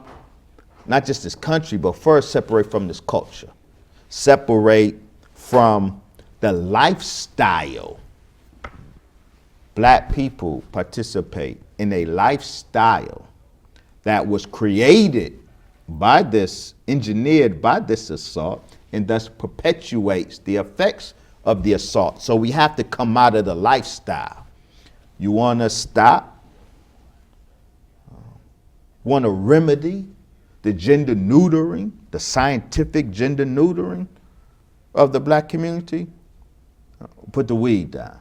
not just this country, but first separate from this culture. Separate from the lifestyle. Black people participate in a lifestyle that was created by this, engineered by this assault, and thus perpetuates the effects of the assault. So we have to come out of the lifestyle. You want to stop, want to remedy the gender neutering, the scientific gender neutering of the black community? Put the weed down.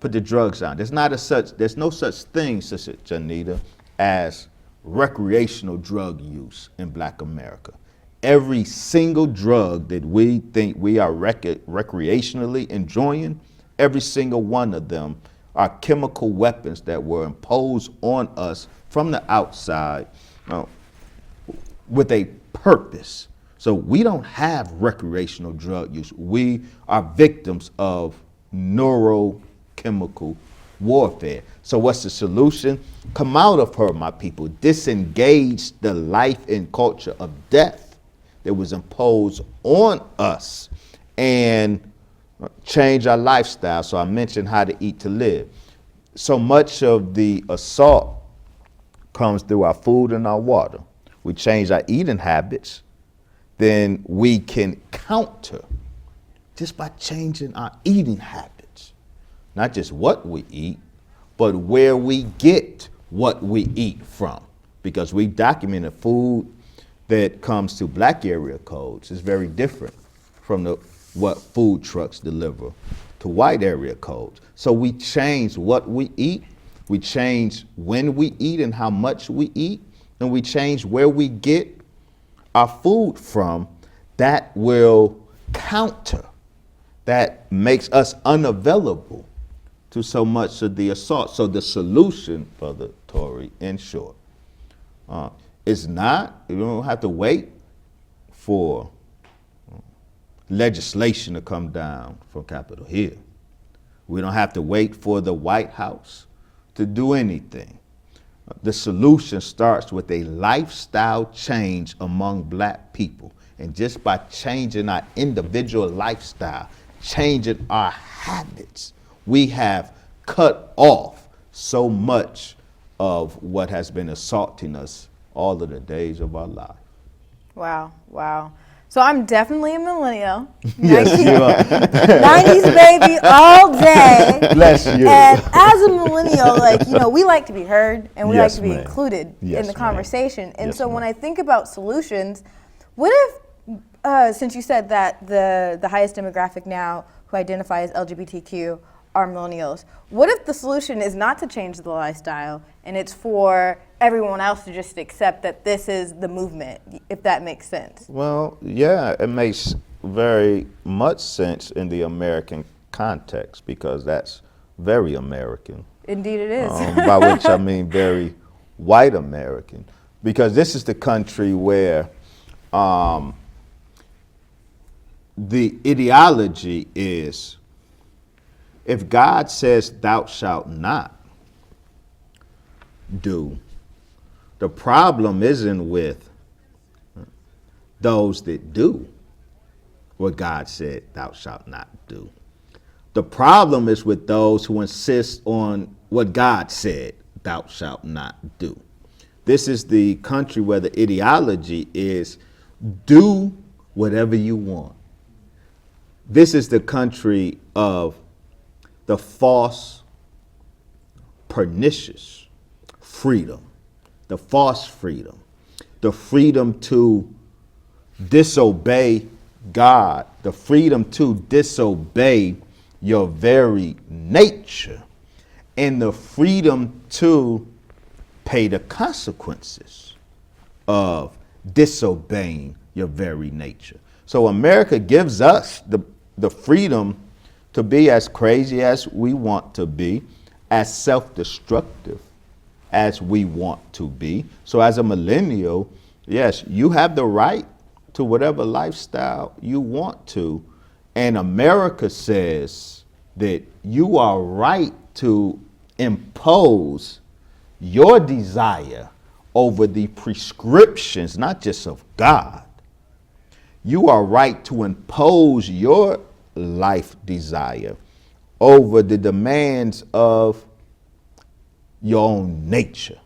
Put the drugs down. There's no such thing, Sister Janita, as recreational drug use in black America. Every single drug that we think we are recreationally enjoying, every single one of them are chemical weapons that were imposed on us from the outside with a purpose. So we don't have recreational drug use. We are victims of neurochemical warfare. So what's the solution? Come out of her, my people. Disengage the life and culture of death that was imposed on us and change our lifestyle. So I mentioned how to eat to live. So much of the assault comes through our food and our water. We change our eating habits, then we can counter just by changing our eating habits. Not just what we eat, but where we get what we eat from. Because we documented food that comes to black area codes is very different from what food trucks deliver to white area codes. So we change what we eat, we change when we eat and how much we eat, and we change where we get our food from. That will counter, that makes us unavailable to so much of the assault. So the solution, Brother Tory, in short, is not, you don't have to wait for legislation to come down from Capitol Hill. We don't have to wait for the White House to do anything. The solution starts with a lifestyle change among black people. And just by changing our individual lifestyle, changing our habits, we have cut off so much of what has been assaulting us all of the days of our life. Wow, wow. So I'm definitely a millennial. Yes, you are. 90s baby all day. Bless you. And as a millennial, like, you know, we like to be heard and we Yes, like to be ma'am. included Yes, in the ma'am. conversation. And Yes, so when ma'am. I think about solutions, what if, since you said that the highest demographic now who identify as LGBTQ are millennials, what if the solution is not to change the lifestyle and it's for everyone else to just accept that this is the movement, if that makes sense? Well, yeah, it makes very much sense in the American context because that's very American. Indeed it is. By which I mean very white American. Because this is the country where the ideology is, if God says thou shalt not do, the problem isn't with those that do what God said thou shalt not do. The problem is with those who insist on what God said thou shalt not do. This is the country where the ideology is do whatever you want. This is the country of the false, pernicious freedom, the false freedom, the freedom to disobey God, the freedom to disobey your very nature, and the freedom to pay the consequences of disobeying your very nature. So America gives us the freedom to be as crazy as we want to be, as self-destructive as we want to be. So as a millennial, yes, you have the right to whatever lifestyle you want to. And America says that you are right to impose your desire over the prescriptions, not just of God. You are right to impose your life desire over the demands of your own nature,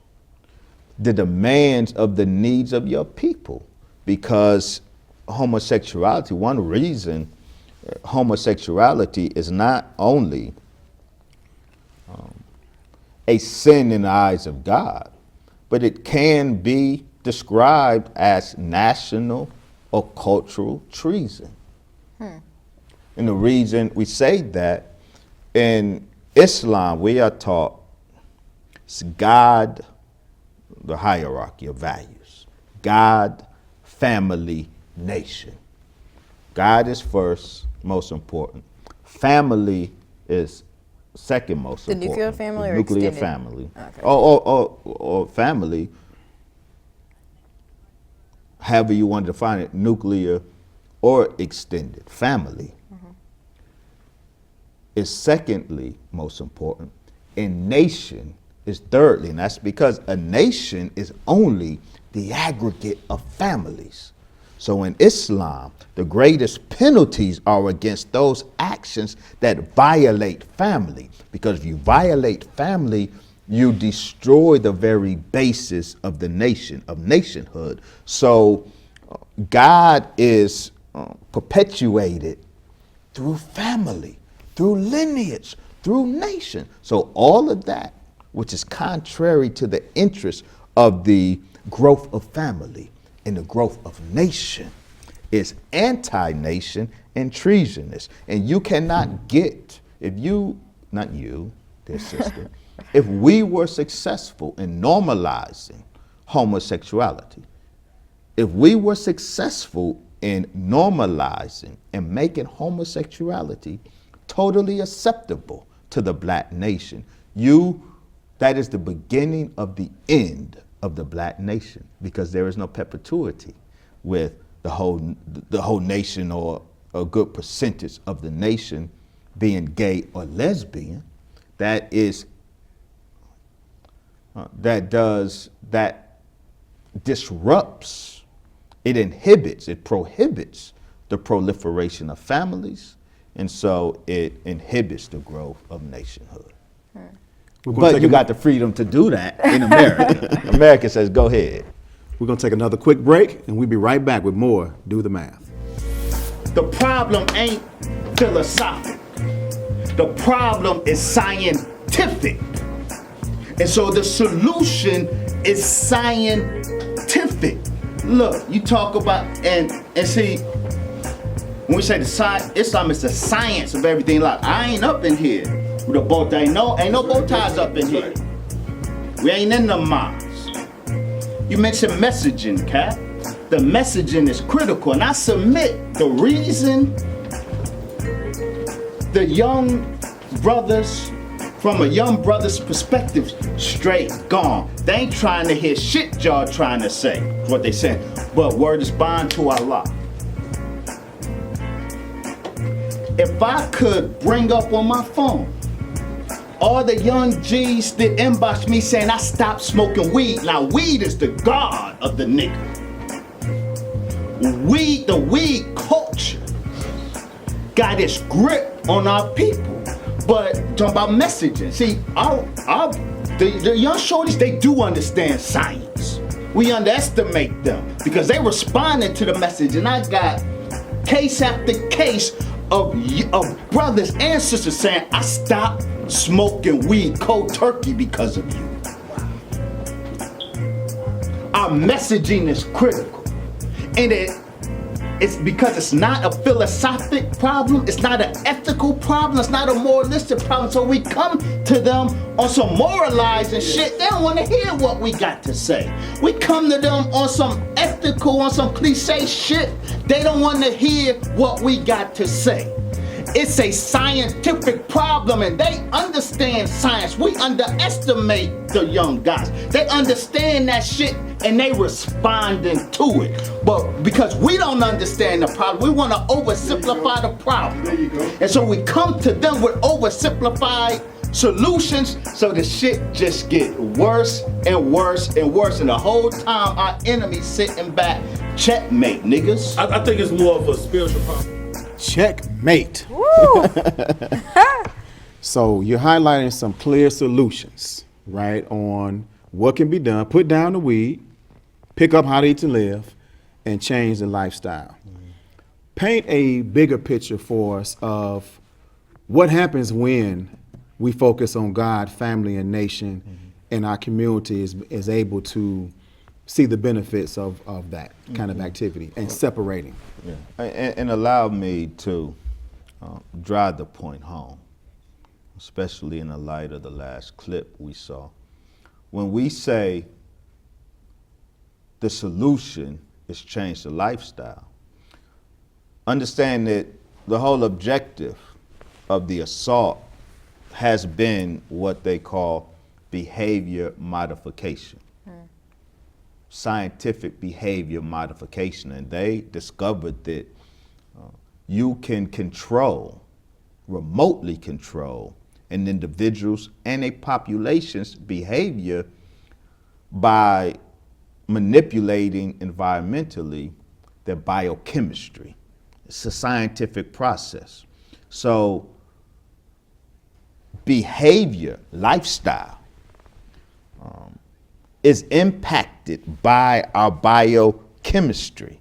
the demands of the needs of your people. Because homosexuality, one reason homosexuality is not only a sin in the eyes of God, but it can be described as national or cultural treason. And the reason we say that, in Islam, we are taught it's God, the hierarchy of values. God, family, nation. God is first, most important. Family is second most The important. nuclear family The or nuclear extended? family. Okay. Or family, however you want to define it, nuclear or extended. Family is secondly most important, and nation is thirdly, and that's because a nation is only the aggregate of families. So in Islam, the greatest penalties are against those actions that violate family, because if you violate family, you destroy the very basis of the nation, of nationhood. So God is perpetuated through family, through lineage, through nation. So all of that, which is contrary to the interest of the growth of family and the growth of nation, is anti-nation and treasonous. And you cannot get, not you, dear sister, if we were successful in normalizing homosexuality, if we were successful in normalizing and making homosexuality totally acceptable to the black nation, that is the beginning of the end of the black nation, because there is no perpetuity with the whole nation, or a good percentage of the nation being gay or lesbian. That disrupts, it inhibits, it prohibits the proliferation of families, and so it inhibits the growth of nationhood. But you got the freedom to do that in America. America says, go ahead. We're going to take another quick break, and we'll be right back with more Do the Math. The problem ain't philosophic. The problem is scientific. And so the solution is scientific. Look, you talk about, and see, when we say the science, Islam is the science of everything. Like, I ain't up in here with a bow tie. Ain't no bow ties up in here. We ain't in the mosque. You mentioned messaging, Cap. The messaging is critical, and I submit the reason the young brothers, from a young brother's perspective, straight gone. They ain't trying to hear shit y'all trying to say, is what they saying. But word is bond to Allah. If I could bring up on my phone all the young G's that inbox me saying I stopped smoking weed. Now weed is the god of the nigga. The weed culture got its grip on our people. But talking about messaging, see, the young shorties, they do understand science. We underestimate them because they responding to the message, and I got case after case of brothers and sisters saying, I stopped smoking weed cold turkey because of you. Our messaging is critical. And it's because it's not a philosophic problem, it's not an ethical problem, it's not a moralistic problem. So we come to them on some moralizing shit. They don't want to hear what we got to say. We come to them on some ethical, on some cliche shit. They don't want to hear what we got to say. It's a scientific problem, and they understand science. We underestimate the young guys. They understand that shit, and they responding to it. But because we don't understand the problem, we want to oversimplify the problem. There you go. And so we come to them with oversimplified solutions, so the shit just get worse and worse and worse. And the whole time our enemies sitting back, checkmate, niggas. I think it's more of a spiritual problem. Checkmate. mate. Woo! So you're highlighting some clear solutions, right, on what can be done. Put down the weed, pick up how to eat to live, and change the lifestyle. Paint a bigger picture for us of what happens when we focus on God, family, and nation, and our community is able to see the benefits of that kind of activity and separating. Yeah. And allow me to drive the point home, especially in the light of the last clip we saw. When we say the solution is change the lifestyle, understand that the whole objective of the assault has been what they call behavior modification. Scientific behavior modification, and they discovered that you can control, remotely control, an individual's and a population's behavior by manipulating environmentally their biochemistry. It's a scientific process. So behavior, lifestyle, is impacted by our biochemistry.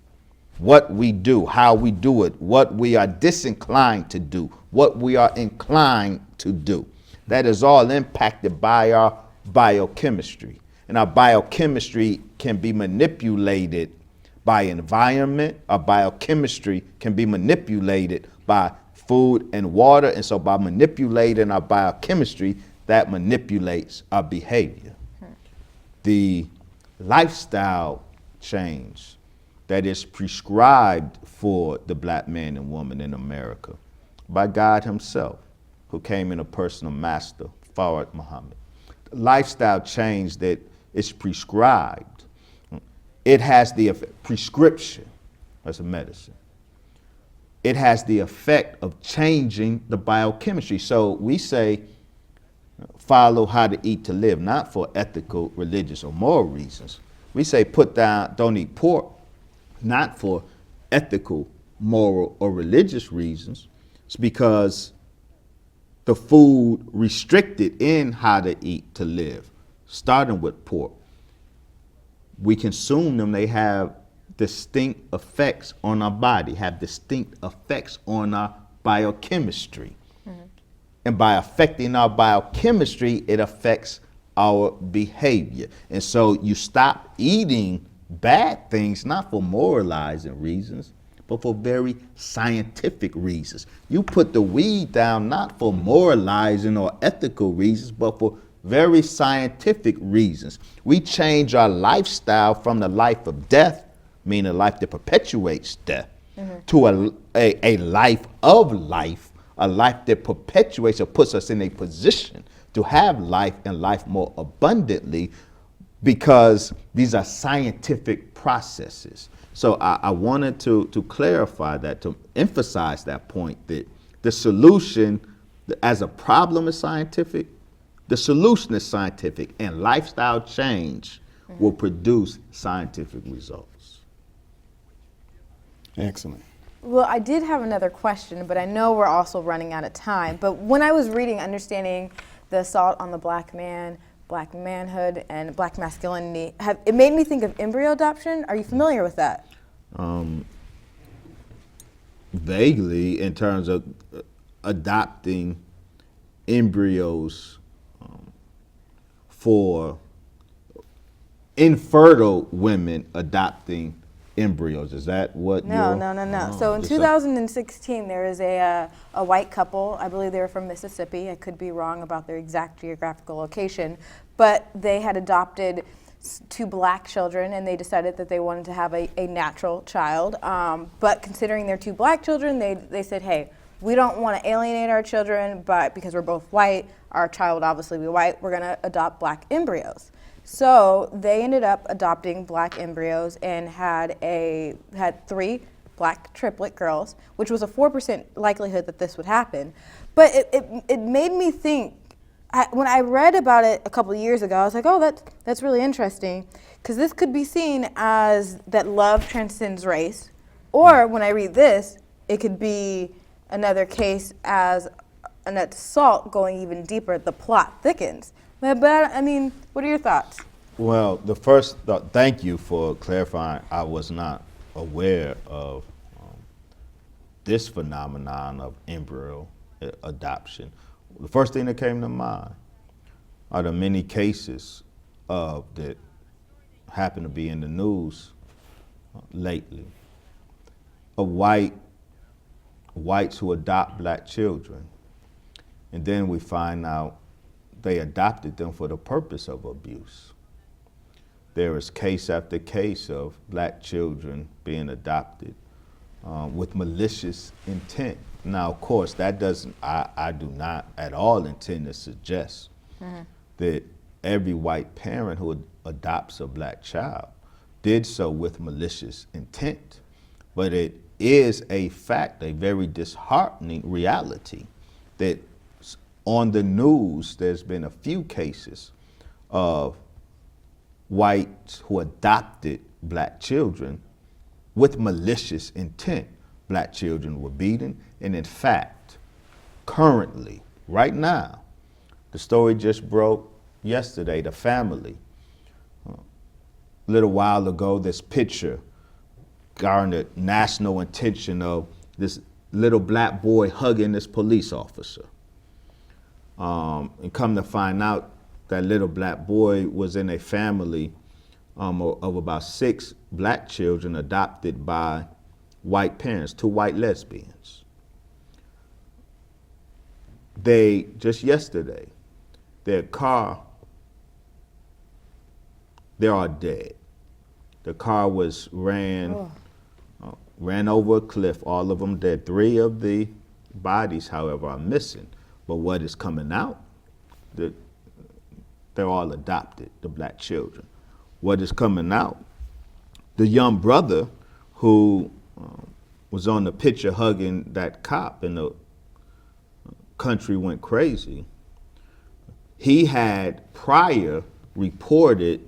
What we do, how we do it, what we are disinclined to do, what we are inclined to do. That is all impacted by our biochemistry. And our biochemistry can be manipulated by environment. Our biochemistry can be manipulated by food and water. And so by manipulating our biochemistry, that manipulates our behavior. The lifestyle change that is prescribed for the black man and woman in America by God himself, who came in a personal master, Farad Muhammad. The lifestyle change that is prescribed, it has the prescription, that's a medicine. It has the effect of changing the biochemistry. So we say, follow how to eat to live, not for ethical, religious, or moral reasons. We say put down, don't eat pork, not for ethical, moral, or religious reasons. It's because the food restricted in how to eat to live, starting with pork. We consume them, they have distinct effects on our body, have distinct effects on our biochemistry. And by affecting our biochemistry, it affects our behavior. And so you stop eating bad things, not for moralizing reasons, but for very scientific reasons. You put the weed down not for moralizing or ethical reasons, but for very scientific reasons. We change our lifestyle from the life of death, meaning a life that perpetuates death, to a life of life, a life that perpetuates or puts us in a position to have life and life more abundantly, because these are scientific processes. So I wanted to clarify that, to emphasize that point, that the solution as a problem is scientific, the solution is scientific, and lifestyle change will produce scientific results. Excellent. Well, I did have another question, but I know we're also running out of time. But when I was reading Understanding the Assault on the Black Man, Black Manhood, and Black Masculinity, it made me think of embryo adoption. Are you familiar with that? Vaguely, in terms of adopting embryos for infertile women adopting embryos. Is that what No. Oh, So in 2016, there is a white couple. I believe they were from Mississippi. I could be wrong about their exact geographical location, but they had adopted two black children, and they decided that they wanted to have a natural child. But considering they're two black children, they said, hey, we don't want to alienate our children, but because we're both white, our child would obviously be white, we're going to adopt black embryos. So they ended up adopting black embryos and had 3 black triplet girls, which was a 4% likelihood that this would happen. But it made me think, when I read about it a couple of years ago, I was like, oh, that's really interesting, because this could be seen as that love transcends race. Or when I read this, it could be another case as an assault going even deeper, the plot thickens. But I mean, what are your thoughts? Well, the first thought, thank you for clarifying. I was not aware of this phenomenon of embryo adoption. The first thing that came to mind are the many cases that happen to be in the news lately of whites who adopt black children, and then we find out they adopted them for the purpose of abuse. There is case after case of black children being adopted with malicious intent. Now, of course, that doesn't, I do not at all intend to suggest that every white parent who adopts a black child did so with malicious intent. But it is a fact, a very disheartening reality, that on the news there's been a few cases of whites who adopted black children with malicious intent. Black children were beaten, and in fact, currently, right now, the story just broke yesterday, the family. A little while ago, this picture garnered national attention of this little black boy hugging this police officer. And come to find out, that little black boy was in a family of about 6 black children adopted by white parents, 2 white lesbians. They, just yesterday, they're all dead. The car was ran over a cliff, all of them dead. 3 of the bodies, however, are missing. But what is coming out, they're all adopted, the black children. What is coming out, the young brother who was on the picture hugging that cop and the country went crazy, he had prior reported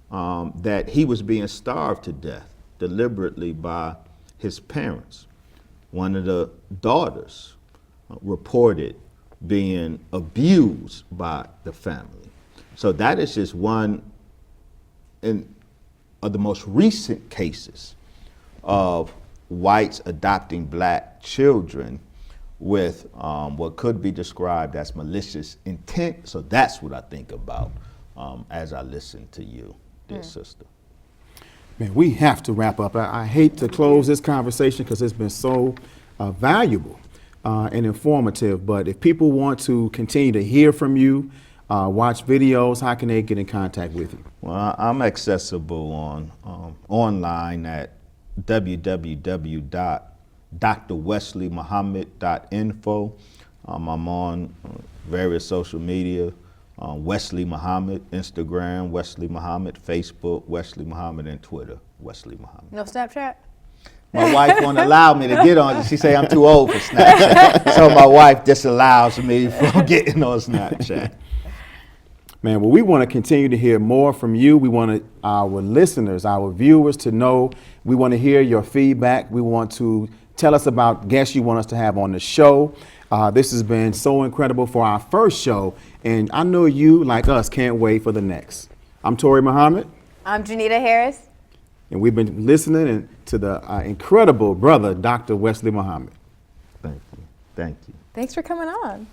that he was being starved to death deliberately by his parents. One of the daughters reported being abused by the family. So that is just one of the most recent cases of whites adopting black children with what could be described as malicious intent. So that's what I think about as I listen to you, dear sister. Man, we have to wrap up. I hate to close this conversation because it's been so valuable and informative. But if people want to continue to hear from you, watch videos, how can they get in contact with you? Well, I'm accessible on online at www.drwesleymuhammad.info. I'm on various social media, Wesley Muhammad, Instagram, Wesley Muhammad, Facebook, Wesley Muhammad, and Twitter, Wesley Muhammad. No Snapchat? My wife won't allow me to get on it. She say I'm too old for Snapchat. So my wife disallows me from getting on Snapchat. Man, well, we want to continue to hear more from you. We want our listeners, our viewers to know. We want to hear your feedback. We want to tell us about guests you want us to have on the show. This has been so incredible for our first show, and I know you, like us, can't wait for the next. I'm Tori Muhammad. I'm Janita Harris. And we've been listening to the incredible brother, Dr. Wesley Muhammad. Thank you. Thank you. Thanks for coming on.